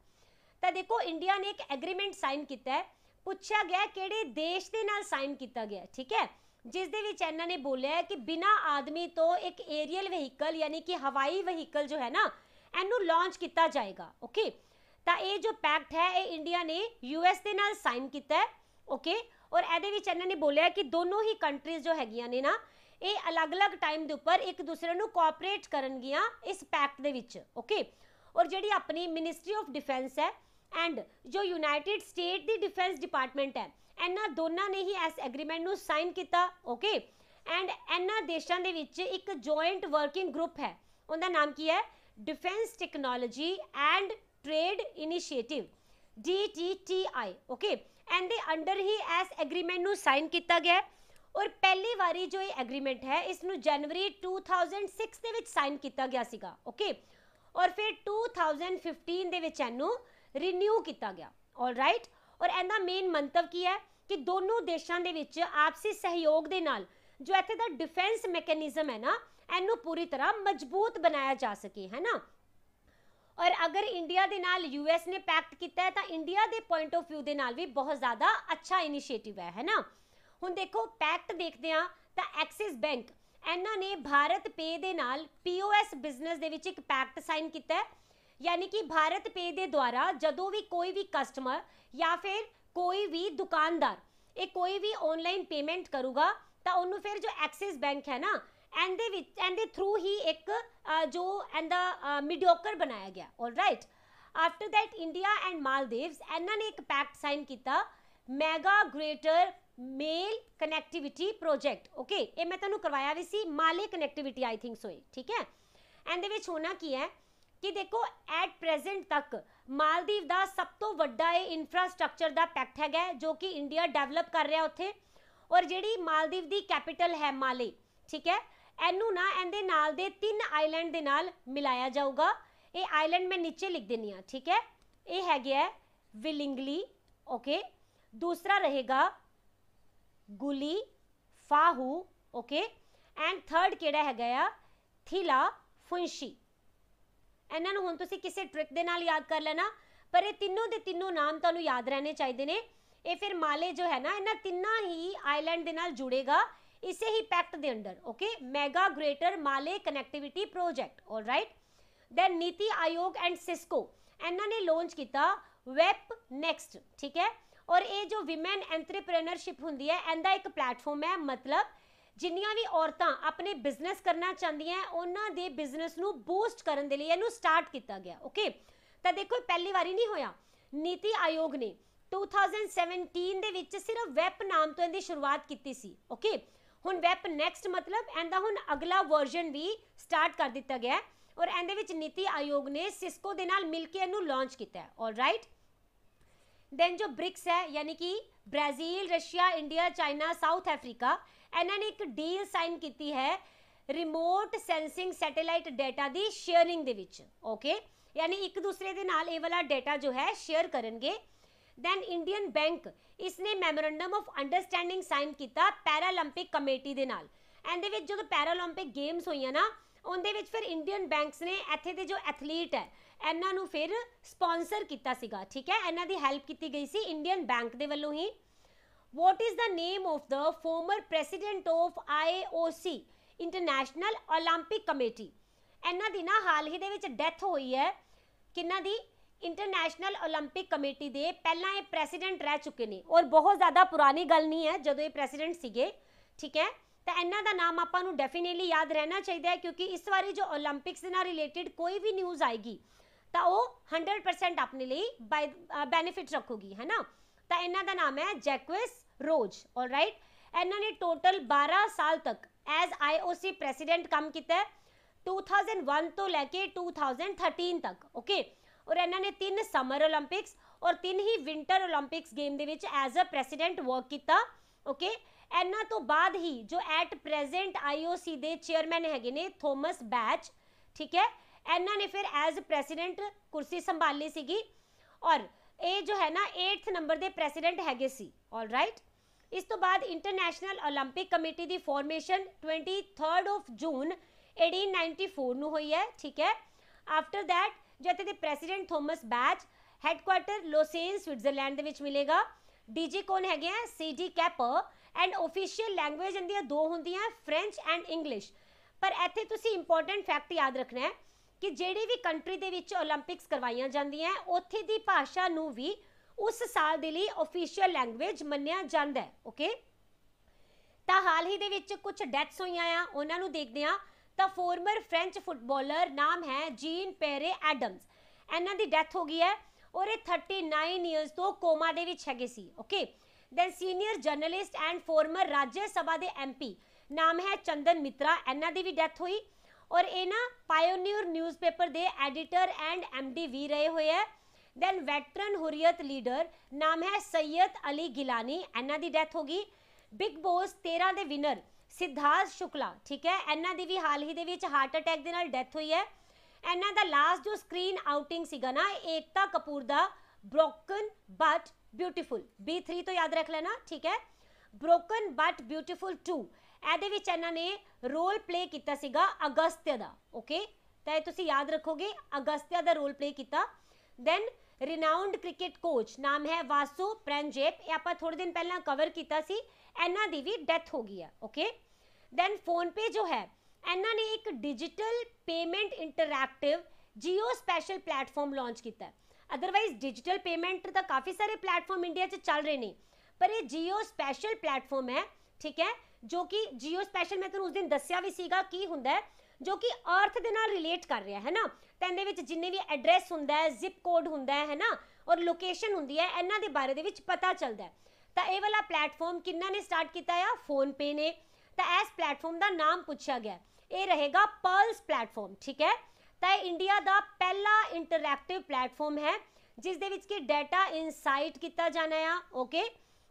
तो देखो इंडिया ने एक एग्रीमेंट साइन किया है, पूछा गया किहड़े देश के नाल साइन किया गया। ठीक है, जिस दे विच इन्हां ने बोलिया है कि बिना आदमी तो एक एरियल व्हीकल यानी कि हवाई व्हीकल जो है ना इनू लॉन्च किया जाएगा। ओके, तो ये जो पैक्ट है ये इंडिया ने यूएस के नाल साइन किया है। ओके, और ਇਹਦੇ ਵਿੱਚ ਇਹਨਾਂ ਨੇ ਬੋਲਿਆ ਕਿ ਦੋਨੋਂ ਹੀ ਕੰਟਰੀਜ਼ ਜੋ ਹੈਗੀਆਂ ਨੇ ਨਾ ਇਹ ਅਲੱਗ-ਅਲੱਗ ਟਾਈਮ ਦੇ ਉੱਪਰ ਇੱਕ ਦੂਸਰੇ ਨੂੰ ਕੋਆਪਰੇਟ ਕਰਨਗੀਆਂ ਇਸ ਪੈਕਟ ਦੇ ਵਿੱਚ। ਓਕੇ, ਔਰ ਜਿਹੜੀ ਆਪਣੀ ਮਿਨਿਸਟਰੀ ਆਫ ਡਿਫੈਂਸ ਹੈ ਐਂਡ ਜੋ ਯੂਨਾਈਟਿਡ ਸਟੇਟ ਦੀ ਡਿਫੈਂਸ ਡਿਪਾਰਟਮੈਂਟ ਹੈ ਇਹਨਾਂ ਦੋਨਾਂ ਨੇ ਹੀ ਇਸ ਐਗਰੀਮੈਂਟ ਨੂੰ ਸਾਈਨ ਕੀਤਾ। ਓਕੇ, ਐਂਡ ਇਹਨਾਂ ਦੇਸ਼ਾਂ ਦੇ ਵਿੱਚ ਇੱਕ ਜੁਆਇੰਟ ਵਰਕਿੰਗ ਗਰੁੱਪ ਹੈ, ਉਹਦਾ ਨਾਮ ਕੀ ਹੈ defence technology and trade initiative DTTI। Okay, ਇਹਦੇ ਅੰਡਰ ਹੀ ਇਸ ਐਗਰੀਮੈਂਟ ਨੂੰ ਸਾਈਨ ਕੀਤਾ ਗਿਆ ਔਰ ਪਹਿਲੀ ਵਾਰੀ ਜੋ ਇਹ ਐਗਰੀਮੈਂਟ ਹੈ ਇਸ ਨੂੰ ਜਨਵਰੀ 2006 ਦੇ ਵਿੱਚ ਸਾਈਨ ਕੀਤਾ ਗਿਆ ਸੀਗਾ। ਓਕੇ, ਔਰ ਫਿਰ 2015 ਦੇ ਵਿੱਚ ਇਹਨੂੰ ਰੀਨਿਊ ਕੀਤਾ ਗਿਆ। ਆਲਰਾਈਟ, ਔਰ ਇਹਦਾ ਮੇਨ ਮੰਤਵ ਕੀ ਹੈ ਕਿ ਦੋਨੋਂ ਦੇਸ਼ਾਂ ਦੇ ਵਿੱਚ ਆਪਸੀ ਸਹਿਯੋਗ ਦੇ ਨਾਲ ਜੋ ਇੱਥੇ ਦਾ ਡਿਫੈਂਸ ਮੈਕੈਨਿਜ਼ਮ ਹੈ ਨਾ ਇਹਨੂੰ ਪੂਰੀ ਤਰ੍ਹਾਂ ਮਜ਼ਬੂਤ ਬਣਾਇਆ ਜਾ ਸਕੇ, ਹੈ ਨਾ। और अगर इंडिया के नाल यूएस ने पैक्ट किया है तो इंडिया के पॉइंट ऑफ व्यू के नाल भी बहुत ज़्यादा अच्छा इनिशिएटिव है ना। हुण देखो पैक्ट देखते हैं तो एक्सिस बैंक इन्होंने भारत पे दे नाल POS बिजनेस दे विच एक पैक्ट साइन किया है, यानी कि भारत पे दे द्वारा जदों भी कोई भी कस्टमर या फिर कोई भी दुकानदार ये कोई भी ऑनलाइन पेमेंट करूगा तो उन्होंने फिर जो एक्सिस बैंक है ना एंड थ्रू ही एक जो एंदा मीडियोकर बनाया गया। Alright, after that India and Maldives इन्होंने एक पैक्ट साइन किया mega greater Male connectivity project. Okay, ये मैं तुहानूं करवाया भी सी माले कनैक्टिविटी आई थिंक सो। ठीक है, इहदे विच होना की है कि देखो एट प्रेजेंट तक मालदीव का सब तो वड्डा इंफ्रास्ट्रक्चर का पैक्ट है जो कि इंडिया डेवलप कर रहा उत्थे, और जिहड़ी मालदीव की कैपिटल है माले, ठीक है, ਇਹਨੂੰ ਨਾ ਇਹਦੇ ਨਾਲ ਦੇ 3 ਆਈਲੈਂਡ ਦੇ ਨਾਲ ਮਿਲਾਇਆ ਜਾਊਗਾ। ਇਹ ਆਈਲੈਂਡ ਮੈਂ ਨੀਚੇ ਲਿਖ ਦੇਣੀ ਆ। ਠੀਕ ਹੈ, ਇਹ ਹੈਗੇ ਹੈ ਵਿਲਿੰਗਲੀ। ਓਕੇ, ਦੂਸਰਾ ਰਹੇਗਾ ਗੁਲੀ ਫਾਹੂ। ਓਕੇ, ਐਂਡ ਥਰਡ ਕਿਹੜਾ ਹੈਗਾ ਆ ਥਿਲਾ ਫੁੰਸ਼ੀ। ਇਹਨਾਂ ਨੂੰ ਹੁਣ ਤੁਸੀਂ ਕਿਸੇ ਟ੍ਰਿਕ ਦੇ ਨਾਲ ਯਾਦ ਕਰ ਲੈਣਾ, ਪਰ ਇਹ ਤਿੰਨੋਂ ਦੇ ਤਿੰਨੋਂ ਨਾਮ ਤੁਹਾਨੂੰ ਯਾਦ ਰਹਿਣੇ ਚਾਹੀਦੇ ਨੇ। ਇਹ ਫਿਰ ਮਾਲੇ ਜੋ ਹੈ ਨਾ ਇਹਨਾਂ ਤਿੰਨਾਂ ਹੀ ਆਈਲੈਂਡ ਦੇ ਨਾਲ ਜੁੜੇਗਾ इसे ही pact they under. Okay, mega greater Male connectivity project. Alright, then NITI Aayog and Cisco इन्होंने लॉन्च किया वेब नेक्स्ट। ठीक है, और ये जो विमेन एंटरप्रेन्योरशिप होंदी है इनका एक प्लेटफॉर्म है, मतलब जिन्नियां भी औरतां अपने बिजनेस करना चाहदियां उन्हां दे बिजनेस नूं बूस्ट करन दे लई इहनूं स्टार्ट किया गया। ओके, तो देखो पहली बारी नहीं होया, नीति आयोग ने 2017 दे विच सिर्फ वेब नाम तो इहदी शुरुआत की सी। ओके, हुण वेब नेक्स्ट मतलब इहदा हुण अगला वर्जन भी स्टार्ट कर दिता गया और इहदे विच नीति आयोग ने सिस्को दे नाल मिल के इहनूं लॉन्च किया है। ऑलराइट, दैन जो ब्रिक्स है यानी कि Brazil, Russia, India, China, south Africa इन्होंने एक डील साइन की है रिमोट सेंसिंग सैटेलाइट डेटा की शेयरिंग दे विच। ओके, यानी एक दूसरे दे नाल ये वाला डेटा जो है शेयर करेंगे। दैन इंडियन बैंक इसने मैमोरेंडम ऑफ अंडरस्टैंडिंग साइन किया पैरालंपिक कमेटी दे नाल। इहदे विच जो पैरालंपिक गेम्स होईयां ना उहदे विच फिर इंडियन बैंक्स ने इत्थे दे जो एथलीट है इन्हां नूं फिर स्पॉन्सर किया सीगा। ठीक है, इन्हां दी हेल्प की गई सी इंडियन बैंक दे वल्लों ही। What is the name of the former president of IOC International Olympic Committee. इन्हां दी ना हाल ही दे विच डेथ हुई है, किन्हां दी इंटरनेशनल ओलंपिक कमेटी दे पहला ये प्रेसिडेंट रह चुके हैं और बहुत ज़्यादा पुरानी गल नहीं है जदों ये प्रेसिडेंट सीगे। ठीक है, ਤਾਂ ਇਹਨਾਂ ਦਾ ਨਾਮ ਆਪਾਂ ਨੂੰ ਡੈਫੀਨੇਟਲੀ ਯਾਦ ਰਹਿਣਾ ਚਾਹੀਦਾ ਹੈ, ਕਿਉਂਕਿ ਇਸ ਵਾਰੀ ਜੋ ਓਲੰਪਿਕਸ ਦੇ ਨਾਲ ਰਿਲੇਟਡ ਕੋਈ ਵੀ ਨਿਊਜ਼ ਆਏਗੀ ਤਾਂ ਉਹ 100% ਆਪਣੇ ਲਈ ਬੈਨੀਫਿਟ ਰੱਖੂਗੀ, ਹੈ ਨਾ। ਤਾਂ ਇਹਨਾਂ ਦਾ ਨਾਮ ਹੈ ਜੈਕਵਿਸ ਰੋਜ, ਆਲਰਾਈਟ। ਇਹਨਾਂ ਨੇ ਟੋਟਲ 12 ਸਾਲ ਤੱਕ ਐਜ਼ IOC ਪ੍ਰੈਸੀਡੈਂਟ ਕੰਮ ਕੀਤਾ, 2001 ਤੋਂ ਲੈ ਕੇ 2013 ਤੱਕ, ਓਕੇ। ਔਰ ਇਹਨਾਂ ਨੇ 3 ਸਮਰ ਓਲੰਪਿਕਸ ਔਰ 3 ਹੀ ਵਿੰਟਰ ਓਲੰਪਿਕਸ ਗੇਮ ਦੇ ਵਿੱਚ ਐਜ਼ ਅ ਪ੍ਰੈਸੀਡੈਂਟ ਵਰਕ ਕੀਤਾ, ਓਕੇ। ਇਹਨਾਂ ਤੋਂ ਬਾਅਦ ਹੀ ਜੋ ਐਟ ਪ੍ਰੈਜ਼ੈਂਟ IOC ਦੇ ਚੇਅਰਮੈਨ ਹੈਗੇ ਨੇ ਥੋਮਸ ਬੈਚ, ਠੀਕ ਹੈ, ਇਹਨਾਂ ਨੇ ਫਿਰ ਐਜ਼ ਪ੍ਰੈਸੀਡੈਂਟ ਕੁਰਸੀ ਸੰਭਾਲੀ ਸੀਗੀ, ਔਰ ਇਹ ਜੋ ਹੈ ਨਾ 8th ਨੰਬਰ ਦੇ ਪ੍ਰੈਸੀਡੈਂਟ ਹੈਗੇ ਸੀ, ਆਲਰਾਈਟ। ਇਸ ਤੋਂ ਬਾਅਦ international Olympic committee the formation 23rd of June 1894 ਨੂੰ ਹੋਈ ਹੈ, ਠੀਕ ਹੈ। ਆਫਟਰ ਦੈਟ ਜੋ ਇੱਥੇ ਦੇ president Thomas Bach, headquarter Lausanne Switzerland ਦੇ ਵਿੱਚ ਮਿਲੇਗਾ। ਡੀਜੀ ਕੌਣ ਹੈਗੇ ਆ? CD Kepper. And official language ਇਹਦੀਆਂ 2 ਹੁੰਦੀਆਂ, ਫ੍ਰੈਂਚ ਐਂਡ ਇੰਗਲਿਸ਼। ਪਰ ਇੱਥੇ ਤੁਸੀਂ ਇੰਪੋਰਟੈਂਟ ਫੈਕਟ ਯਾਦ ਰੱਖਣਾ ਹੈ ਕਿ ਜਿਹੜੀ ਵੀ ਕੰਟਰੀ ਦੇ ਵਿੱਚ ਓਲੰਪਿਕਸ ਕਰਵਾਈਆਂ ਜਾਂਦੀਆਂ ਉੱਥੇ ਦੀ ਭਾਸ਼ਾ ਨੂੰ ਵੀ ਉਸ ਸਾਲ ਦੇ ਲਈ ਓਫੀਸ਼ੀਅਲ ਲੈਂਗੁਏਜ ਮੰਨਿਆ ਜਾਂਦਾ ਹੈ, ਓਕੇ। ਤਾਂ ਹਾਲ ਹੀ ਦੇ ਵਿੱਚ ਕੁਝ ਡੈਥਸ ਹੋਈਆਂ ਆ, ਉਹਨਾਂ ਨੂੰ ਦੇਖਦੇ ਹਾਂ। ਤਾਂ ਫੋਰਮਰ ਫ੍ਰੈਂਚ ਫੁੱਟਬਾਲਰ ਨਾਮ ਹੈ ਜੀਨ ਪੈਰੇ ਐਡਮਸ, ਇਹਨਾਂ ਦੀ ਡੈਥ ਹੋ ਗਈ ਹੈ ਔਰ ਇਹ 39 ਇਅਰਸ ਤੋਂ ਕੋਮਾ ਦੇ ਵਿੱਚ ਹੈਗੇ ਸੀ, okay. Then senior journalist and former Rajya Sabha ਦੇ MP ਨਾਮ ਹੈ ਚੰਦਨ ਮਿਤਰਾ, ਇਹਨਾਂ ਦੀ ਵੀ ਡੈਥ ਹੋਈ। ਔਰ ਇਹ ਨਾ ਪਾਇਓਨੀਅਰ ਨਿਊਜ਼ਪੇਪਰ ਦੇ ਐਡੀਟਰ ਐਂਡ MD ਵੀ ਰਹੇ ਹੋਏ ਹੈ। ਦੈਨ ਵੈਟਰਨ ਹੁਰੀਅਤ ਲੀਡਰ ਨਾਮ ਹੈ ਸੈयद ਅਲੀ ਗਿਲਾਨੀ, ਇਹਨਾਂ ਦੀ ਡੈਥ ਹੋ ਗਈ। ਬਿਗ ਬੌਸ 13 ਦੇ ਵਿਨਰ ਸਿਧਾਰਥ ਸ਼ੁਕਲਾ, ਠੀਕ ਹੈ, ਇਹਨਾਂ ਦੀ ਵੀ ਹਾਲ ਹੀ ਦੇ ਵਿੱਚ ਹਾਰਟ ਅਟੈਕ ਦੇ ਨਾਲ ਡੈਥ ਹੋਈ ਹੈ। ਇਹਨਾਂ ਦਾ ਲਾਸਟ ਜੋ ਸਕਰੀਨ ਆਊਟਿੰਗ ਸੀਗਾ ਨਾ ਏਕਤਾ ਕਪੂਰ ਦਾ ਬ੍ਰੋਕਨ ਬਟ ਬਿਊਟੀਫੁਲ, B3 ਤੋਂ ਯਾਦ ਰੱਖ ਲੈਣਾ, ਠੀਕ ਹੈ। ਬ੍ਰੋਕਨ ਬਟ ਬਿਊਟੀਫੁਲ 2, ਇਹਦੇ ਵਿੱਚ ਇਹਨਾਂ ਨੇ ਰੋਲ ਪਲੇ ਕੀਤਾ ਸੀਗਾ ਅਗਸਤਿਆ ਦਾ, ਓਕੇ। ਤਾਂ ਇਹ ਤੁਸੀਂ ਯਾਦ ਰੱਖੋਗੇ, ਅਗਸਤਿਆ ਦਾ ਰੋਲ ਪਲੇ ਕੀਤਾ। ਦੈਨ ਰਿਨਾਊਂਡ ਕ੍ਰਿਕਟ ਕੋਚ ਨਾਮ ਹੈ ਵਾਸੂ ਪ੍ਰੈਂਜੇਪ, ਇਹ ਆਪਾਂ ਥੋੜੇ ਦਿਨ ਪਹਿਲਾਂ ਕਵਰ ਕੀਤਾ ਸੀ, ਇਹਨਾਂ ਦੀ ਵੀ ਡੈਥ ਹੋ ਗਈ ਹੈ, ਓਕੇ। ਦੈਨ ਫੋਨਪੇ ਜੋ ਹੈ ਇਹਨਾਂ ਨੇ ਇੱਕ digital payment interactive JIO special platform launch ਕੀਤਾ। ਅਦਰਵਾਈਜ਼ ਡਿਜੀਟਲ ਪੇਮੈਂਟ ਤਾਂ ਕਾਫੀ ਸਾਰੇ ਪਲੇਟਫਾਰਮ ਇੰਡੀਆ 'ਚ ਚੱਲ ਰਹੇ ਨੇ, ਪਰ ਇਹ ਜੀਓ ਸਪੈਸ਼ਲ ਪਲੇਟਫਾਰਮ ਹੈ, ਠੀਕ ਹੈ, ਜੋ ਕਿ ਜੀਓ ਸਪੈਸ਼ਲ ਮੈਂ ਤੁਹਾਨੂੰ ਉਸ ਦਿਨ ਦੱਸਿਆ ਵੀ ਸੀਗਾ ਕੀ ਹੁੰਦਾ ਹੈ, ਜੋ ਕਿ ਅਰਥ ਦੇ ਨਾਲ ਰਿਲੇਟ ਕਰ ਰਿਹਾ ਹੈ ਨਾ। ਤਾਂ ਇਹਦੇ ਵਿੱਚ ਜਿੰਨੇ ਵੀ ਐਡਰੈਸ ਹੁੰਦਾ ਹੈ, ਜ਼ਿਪ ਕੋਡ ਹੁੰਦਾ ਹੈ ਨਾ, ਔਰ ਲੋਕੇਸ਼ਨ ਹੁੰਦੀ ਹੈ, ਇਹਨਾਂ ਦੇ ਬਾਰੇ ਦੇ ਵਿੱਚ ਪਤਾ ਚੱਲਦਾ ਹੈ। ਤਾਂ ਇਹ ਵਾਲਾ ਪਲੇਟਫਾਰਮ ਕਿੰਨਾ ਨੇ ਸਟਾਰਟ ਕੀਤਾ ਆ? ਫੋਨਪੇ ਨੇ। ਤਾਂ ਇਸ ਪਲੇਟਫਾਰਮ ਦਾ ਨਾਮ ਪੁੱਛਿਆ ਗਿਆ, ਇਹ ਰਹੇਗਾ ਪਲਸ ਪਲੇਟਫਾਰਮ, ਠੀਕ ਹੈ। ਤਾਂ ਇਹ ਇੰਡੀਆ ਦਾ ਪਹਿਲਾ ਇੰਟਰੈਕਟਿਵ ਪਲੇਟਫਾਰਮ ਹੈ ਜਿਸ ਦੇ ਵਿੱਚ ਕਿ ਡਾਟਾ ਇਨਸਾਈਟ ਕੀਤਾ ਜਾਣਾ ਆ, ਓਕੇ।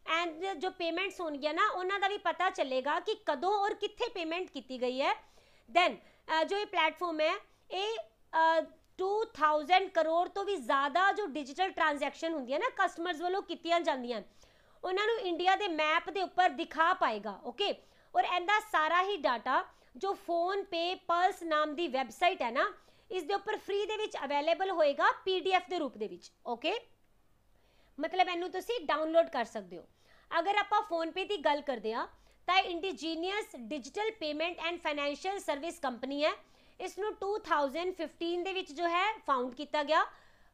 ਐਂਡ ਜੋ ਪੇਮੈਂਟਸ ਹੋਣਗੀਆਂ ਨਾ ਉਹਨਾਂ ਦਾ ਵੀ ਪਤਾ ਚੱਲੇਗਾ ਕਿ ਕਦੋਂ ਔਰ ਕਿੱਥੇ ਪੇਮੈਂਟ ਕੀਤੀ ਗਈ ਹੈ। ਦੈਨ ਜੋ ਇਹ ਪਲੇਟਫਾਰਮ ਹੈ ਇਹ 2000 ਕਰੋੜ ਤੋਂ ਵੀ ਜ਼ਿਆਦਾ ਜੋ ਡਿਜੀਟਲ ਟ੍ਰਾਂਜੈਕਸ਼ਨ ਹੁੰਦੀਆਂ ਨਾ ਕਸਟਮਰਸ ਵੱਲੋਂ ਕੀਤੀਆਂ ਜਾਂਦੀਆਂ, ਉਹਨਾਂ ਨੂੰ ਇੰਡੀਆ ਦੇ ਮੈਪ ਦੇ ਉੱਪਰ ਦਿਖਾ ਪਾਏਗਾ, ਓਕੇ। ਔਰ ਇਹਦਾ ਸਾਰਾ ਹੀ ਡਾਟਾ ਜੋ ਫੋਨਪੇ ਪਲਸ ਨਾਮ ਦੀ ਵੈਬਸਾਈਟ ਹੈ ਨਾ, ਇਸ ਦੇ ਉੱਪਰ ਫ੍ਰੀ ਦੇ ਵਿੱਚ ਅਵੇਲੇਬਲ ਹੋਏਗਾ PDF ਦੇ ਰੂਪ ਦੇ ਵਿੱਚ, ਓਕੇ। ਮਤਲਬ ਇਹਨੂੰ ਤੁਸੀਂ ਡਾਊਨਲੋਡ ਕਰ ਸਕਦੇ ਹੋ। ਅਗਰ ਆਪਾਂ ਫੋਨਪੇ ਦੀ ਗੱਲ ਕਰਦੇ ਹਾਂ ਤਾਂ indigenous digital payment and financial service company ਹੈ। ਇਸ ਨੂੰ 2015 ਦੇ ਵਿੱਚ ਜੋ ਹੈ ਫਾਊਂਡ ਕੀਤਾ ਗਿਆ।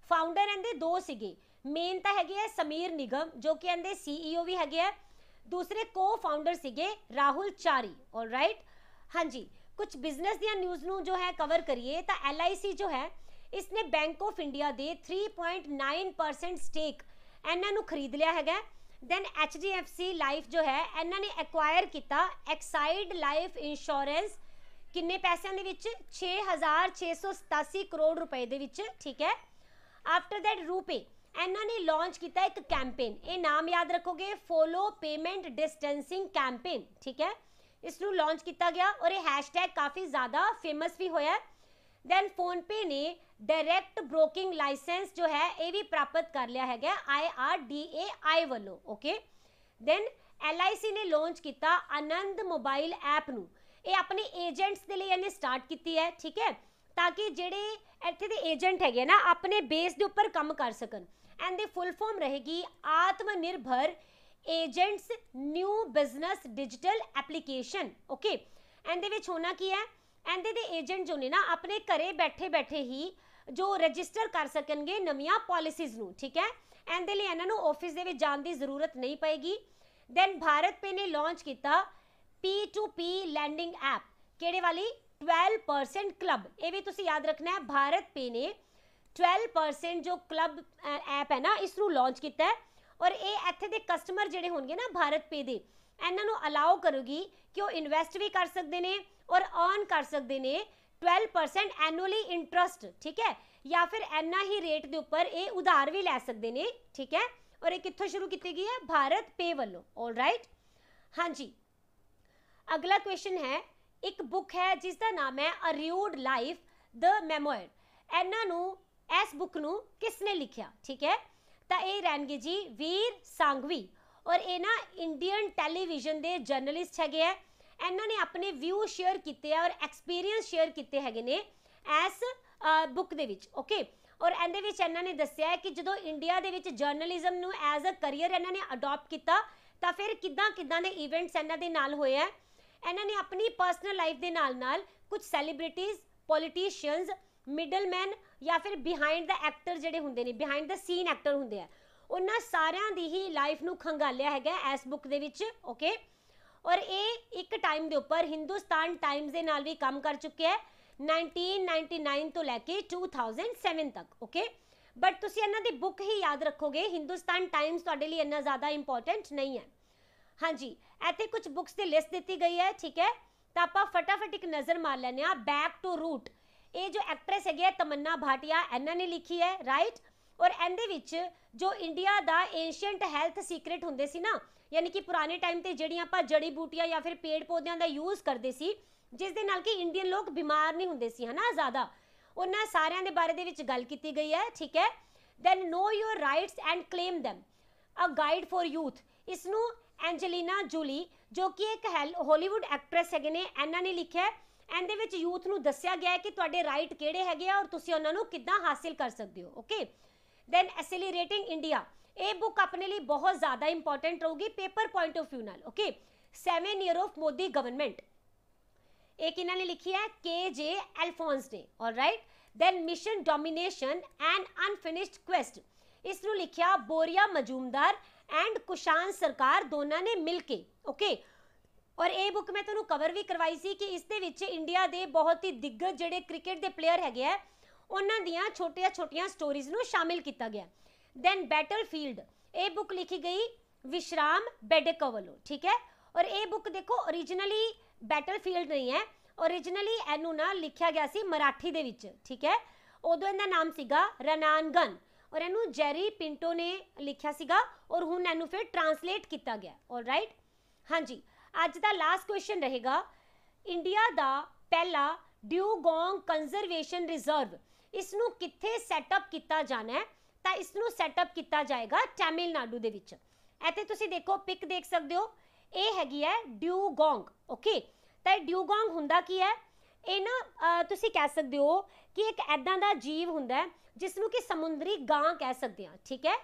ਫਾਊਂਡਰ ਇਹਦੇ 2 ਸੀਗੇ, ਮੇਨ ਤਾਂ ਹੈਗੇ ਹੈ ਸਮੀਰ ਨਿਗਮ ਜੋ ਕਿ ਇਹਦੇ CEO ਵੀ ਹੈਗੇ ਹੈ, ਦੂਸਰੇ ਕੋ ਫਾਊਂਡਰ ਸੀਗੇ ਰਾਹੁਲ ਚਾਰੀ, ਆਲਰਾਈਟ। ਹਾਂਜੀ, ਕੁਝ ਬਿਜ਼ਨਸ ਦੀਆਂ ਨਿਊਜ਼ ਨੂੰ ਜੋ ਹੈ ਕਵਰ ਕਰੀਏ ਤਾਂ LIC ਜੋ ਹੈ ਇਸਨੇ ਬੈਂਕ ਆਫ ਇੰਡੀਆ ਦੇ 3.9% ਸਟੇਕ ਇਹਨਾਂ ਨੂੰ ਖਰੀਦ ਲਿਆ ਹੈਗਾ। ਦੈਨ HDFC ਲਾਈਫ ਜੋ ਹੈ ਇਹਨਾਂ ਨੇ ਐਕਵਾਇਰ ਕੀਤਾ ਐਕਸਾਈਡ ਲਾਈਫ ਇੰਸ਼ੋਰੈਂਸ, ਕਿੰਨੇ ਪੈਸਿਆਂ ਦੇ ਵਿੱਚ? 6687 ਕਰੋੜ ਰੁਪਏ ਦੇ ਵਿੱਚ, ਠੀਕ ਹੈ। ਆਫਟਰ ਦੈਟ ਰੂਪੇ ਇਹਨਾਂ ਨੇ ਲਾਂਚ ਕੀਤਾ ਇੱਕ ਕੈਂਪੇਨ, ਇਹ ਨਾਮ ਯਾਦ ਰੱਖੋਗੇ, ਫੋਲੋ ਪੇਮੈਂਟ ਡਿਸਟੈਂਸਿੰਗ ਕੈਂਪੇਨ, ਠੀਕ ਹੈ। ਇਸ ਨੂੰ ਲਾਂਚ ਕੀਤਾ ਗਿਆ ਔਰ ਇਹ ਹੈਸ਼ਟੈਗ ਕਾਫੀ ਜ਼ਿਆਦਾ ਫੇਮਸ ਵੀ ਹੋਇਆ। ਦੈਨ ਫੋਨਪੇ ਨੇ डायरेक्ट ब्रोकिंग लाइसेंस जो है ये भी प्राप्त कर लिया है IRDAI वालों, ओके। देन LIC ने लॉन्च किया आनंद मोबाइल ऐप नू, ये अपने एजेंट्स के लिए स्टार्ट की है, ठीक है, ताकि जेडे इत्थे दे एजेंट है ना अपने बेस के उपर काम कर सकन। एंड दी फुल फॉर्म रहेगी Atmanirbhar agents new business digital application, okay. And दे विच होना की है, एंड दे एजेंट जो ने ना अपने घरे बैठे बैठे ही जो रजिस्टर कर सकणगे नवीं पॉलिसीज़ नू, ठीक है। एंदे लई इन्हां नू ऑफिस दे विच जाण दी जरूरत नहीं पएगी। दैन भारत पे ने लॉन्च किया P2P लैंडिंग ऐप ਕਿਹੜੇ ਵਾਲੀ 12% क्लब, ये भी तुसी याद रखना है। भारत पे ने 12% जो क्लब ऐप है ना इसनू लॉन्च किया है और ये इत्थे दे कस्टमर जिहड़े होणगे ना भारत पे दे इन्हां नू अलाउ करूगी कि वो इन्वेस्ट भी कर सकते हैं और अर्न कर सकते हैं 12% एनुअली इंटरस्ट, ठीक है, या फिर इन्ना ही रेट के उपर ये उधार भी लै सकते हैं, ठीक है। और ये कित्थों शुरू की गई है? भारत पे वालों। ऑल राइट, हाँ जी। अगला क्वेश्चन है, एक बुक है जिसका नाम है a rude life the memoir, इन्हां नू इस बुक नू किसने लिखा, ठीक है। तो ये रहनगे जी वीर सांघवी और ये ना इंडियन टैलीविजन के जर्नलिस्ट है। इन्हों ने अपने व्यू शेयर किए और एक्सपीरियंस शेयर किए हैं ने इस बुक दे विच, ओके। और इहदे विच इन्होंने दस्सिया है कि जो इंडिया दे विच जर्नलिज्म नू एज अ करियर इन्होंने अडॉप्ट किया तो फिर किदां दे इवेंट्स इन्हां दे नाल होए है। इन्होंने अपनी पर्सनल लाइफ के नाल कुछ सैलीब्रिटीज़, पॉलिटिशियंस, मिडलमैन या फिर बिहाइंड द एक्टर जिहड़े हुंदे ने, बिहाइंड द सीन एक्टर हुंदे आ, उन्हां सारियां दी ही लाइफ नू खंगालिया है इस बुक दे विच, ओके। और ये एक टाइम के उपर हिंदुस्तान टाइम्स के नाल भी काम कर चुके हैं 1999 तो लैके 2007 तक, ओके। बट तुसी इन्हां दी बुक ही याद रखोगे, हिंदुस्तान टाइम्स तुहाडे लई इन्ना ज़्यादा इंपॉर्टेंट नहीं है। हाँ जी, इत्थे कुछ बुक्स की लिस्ट दी गई है, ठीक है। तो आप फटाफट एक नज़र मार लेने आ। बैक टू रूट, ये जो एक्ट्रेस है तमन्ना भाटिया, इन्हां ने लिखी है, राइट। और इहदे विच जो इंडिया दा एंशियंट हैल्थ सीक्रेट हुंदे सी ना, यानी कि पुराने टाइम ते जिहड़ियां आपां जड़ी बूटियां या फिर पेड़ पौधों का यूज़ करते सी जिस दे नाल कि इंडियन लोग बीमार नहीं हुंदे सी, है ना, ज़्यादा, उन्हां सारियां दे बारे दे विच गल कीती गई है, ठीक है। Then know your rights and claim them, a guide for youth, इसनू एंजेलिना जूली जो कि एक हॉलीवुड एक्ट्रेस है ने इन्हां ने लिखा है। इहदे विच यूथ नू दस्सिया गया है कि तुहाडे राइट किहड़े हैगे आ और तुसीं उन्हां नू किद्दां हासिल कर सकते हो, ओके। दैन एक्सेलरेटिंग इंडिया, ये बुक अपने लिए बहुत ज़्यादा इंपॉर्टेंट रहेगी पेपर पॉइंट ऑफ व्यू नाल, okay. 7 year of Modi government, एक इन्होंने लिखी है KJ एल्फोंस ने, all right. Then mission domination and unfinished quest, इसनू लिखिया बोरिया मजूमदार एंड कुशान सरकार दोनों ने मिलके, ओके। और ये बुक मैं तुहानू कवर भी करवाई सी कि इस दे विच इंडिया के बहुत ही दिग्गज जिहड़े क्रिकेट के प्लेयर है उन्हां दियां छोटिया छोटिया स्टोरीज नू शामिल किया गया। दैन बैटलफील्ड, ये बुक लिखी गई विश्राम बेडेकर वालों, ठीक है। और ये बुक देखो ओरिजिनली बैटलफील्ड नहीं है, ओरिजिनली इनू ना लिखा गया सी मराठी दे विच, ठीक है। उदों इहदा नाम सीगा रनानगन और इनू जेरी पिंटो ने लिखा सीगा और हुण इनू फिर ट्रांसलेट किया गया, ऑल राइट। हाँ जी, अज का लास्ट क्वेश्चन रहेगा, इंडिया का पहला ड्यूगोंग कंजरवेशन रिजर्व इसनू कित्थे सैटअप किया जाना है, तो इसनू सैटअप किया जाएगा तमिलनाडु दे विच। इत्थे तुसी देखो पिक देख सकते हो, ये हैगी है ड्यूगोंग, ओके। तो ड्यूगोंग हुंदा की है, ये ना तुसी कह सकते हो कि एक ऐदा दा जीव हुंदा है जिसनू कि समुद्री गां कह सकते हैं, ठीक है,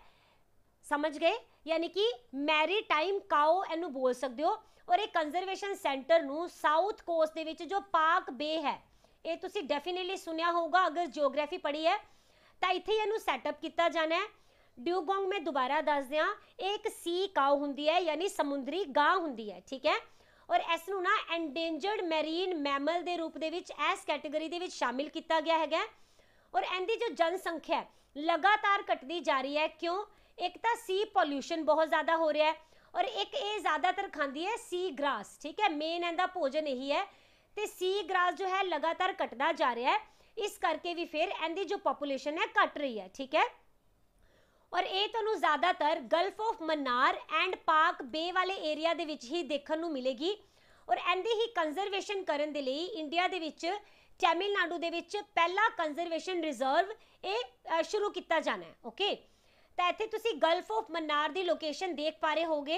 समझ गए, यानी कि मैरी टाइम काओ इनू बोल सकते हो। और एक कंजरवेशन सेंटर नू साउथ कोस्ट दे विच जो पाक बे है, ये तुसी डेफिनेटली सुनिया होगा अगर जियोग्राफी पढ़ी है, तो इत्थे इनू सैटअप किया जाना है। ड्यूगोंग में दोबारा दस दियाँ, एक सी काउ हुंदी है यानी समुद्री गां हुंदी है, ठीक है। और इसनू ना एंडेंजर्ड मैरीन मैमल के रूप दे विच इस कैटेगरी दे विच शामिल किया गया है। और इनकी जो जनसंख्या है लगातार घटती जा रही है, क्यों? एक तो सी पॉल्यूशन बहुत ज़्यादा हो रहा है और एक ये ज़्यादातर खाती है सी ग्रास, ठीक है, मेन इनका भोजन यही है। तो सी ग्रास जो है लगातार घटता जा रहा है, इस करके भी फिर इनकी जो पॉपुलेशन है घट रही है, ठीक है। और ये तुहानू ज़्यादातर गल्फ ऑफ मन्नार एंड पाक बे वाले एरिया दे विच ही देखने को मिलेगी। और इनकी ही कंजरवेशन करने के लिए इंडिया दे विच तमिलनाडु दे विच पहला कंजरवेशन रिजर्व ये शुरू किया जाना है, ओके। तो इत्थे तुसी गल्फ ऑफ मन्नार की लोकेशन देख पा रहे होगे,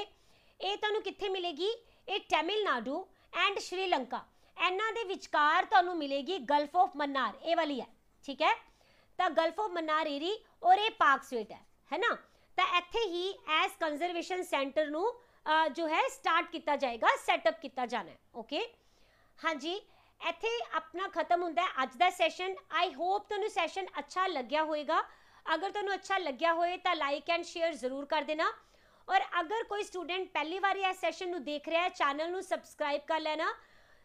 ये तुहानू कित्थे मिलेगी? ये तमिलनाडु एंड श्रीलंका इन्हां दे विचकार तुहानू मिलेगी गल्फ ऑफ मन्नार, ये वाली है, ठीक है। तो गल्फ ऑफ मन्नार एरी और ये पाक स्टेट है ना। तो इत्थे ही एज कंजरवेशन सेंटर नू जो है स्टार्ट किया जाएगा, सैटअप किया जाना है, ओके। हाँ जी, इत्थे अपना खत्म होता है अज का सैशन। आई होप तुहानू सैशन अच्छा लग्या होएगा। अगर तुहानू अच्छा लग्या होए तो लाइक एंड शेयर जरूर कर देना। और अगर कोई स्टूडेंट पहली बार इस सैशन ਨੂੰ देख रहा है चैनल ਨੂੰ सबसक्राइब कर लेना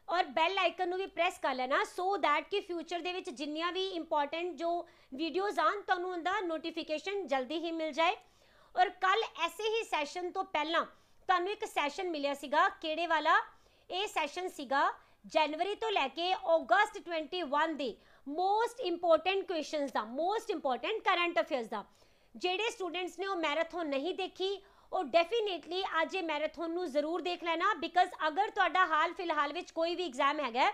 और बैल आइकन ਨੂੰ भी प्रेस कर लेना सो दैट कि फ्यूचर ਦੇ ਵਿੱਚ ਜਿੰਨੀਆਂ ਵੀ इंपॉर्टेंट जो वीडियोज़ आन ਤੁਹਾਨੂੰ ਉਹਦਾ नोटिफिकेशन जल्दी ही मिल जाए। और कल ऐसे ही सैशन तो पहला ਤੁਹਾਨੂੰ एक सैशन मिलिया सीगा ਕਿਹੜੇ वाला ਇਹ सैशन सीगा जनवरी तो लैके अगस्त 21 ਦੇ मोस्ट इंपॉर्टेंट क्वेश्चंस ਦਾ मोस्ट इंपॉर्टेंट करंट अफेयर्स ਦਾ ਜਿਹੜੇ स्टूडेंट्स ने वो मैराथन नहीं देखी और डेफिनेटली आज ये मैराथन ਨੂੰ ਜ਼ਰੂਰ ਦੇਖ ਲੈਣਾ ਬਿਕਾਜ਼ ਅਗਰ ਤੁਹਾਡਾ ਹਾਲ ਫਿਲਹਾਲ ਵਿੱਚ ਕੋਈ ਵੀ ਐਗਜ਼ਾਮ ਹੈਗਾ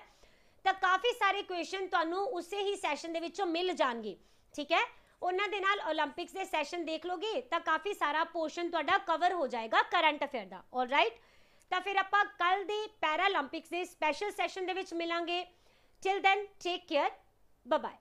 ਤਾਂ ਕਾਫੀ ਸਾਰੇ ਕੁਐਸਚਨ ਤੁਹਾਨੂੰ ਉਸੇ ਹੀ ਸੈਸ਼ਨ ਦੇ ਵਿੱਚੋਂ ਮਿਲ ਜਾਣਗੇ। ਠੀਕ ਹੈ, ਉਹਨਾਂ ਦੇ ਨਾਲ 올림픽ਸ ਦੇ ਸੈਸ਼ਨ ਦੇਖ ਲੋਗੇ ਤਾਂ ਕਾਫੀ ਸਾਰਾ ਪੋਰਸ਼ਨ ਤੁਹਾਡਾ ਕਵਰ ਹੋ ਜਾਏਗਾ ਕਰੰਟ ਅਫੇਅਰ ਦਾ। ਆਲਰਾਈਟ, ਤਾਂ ਫਿਰ ਆਪਾਂ ਕੱਲ ਦੇ ਪੈਰਾਲੰਪਿਕਸ ਦੇ ਸਪੈਸ਼ਲ ਸੈਸ਼ਨ ਦੇ ਵਿੱਚ ਮਿਲਾਂਗੇ। Till then take care, bye bye.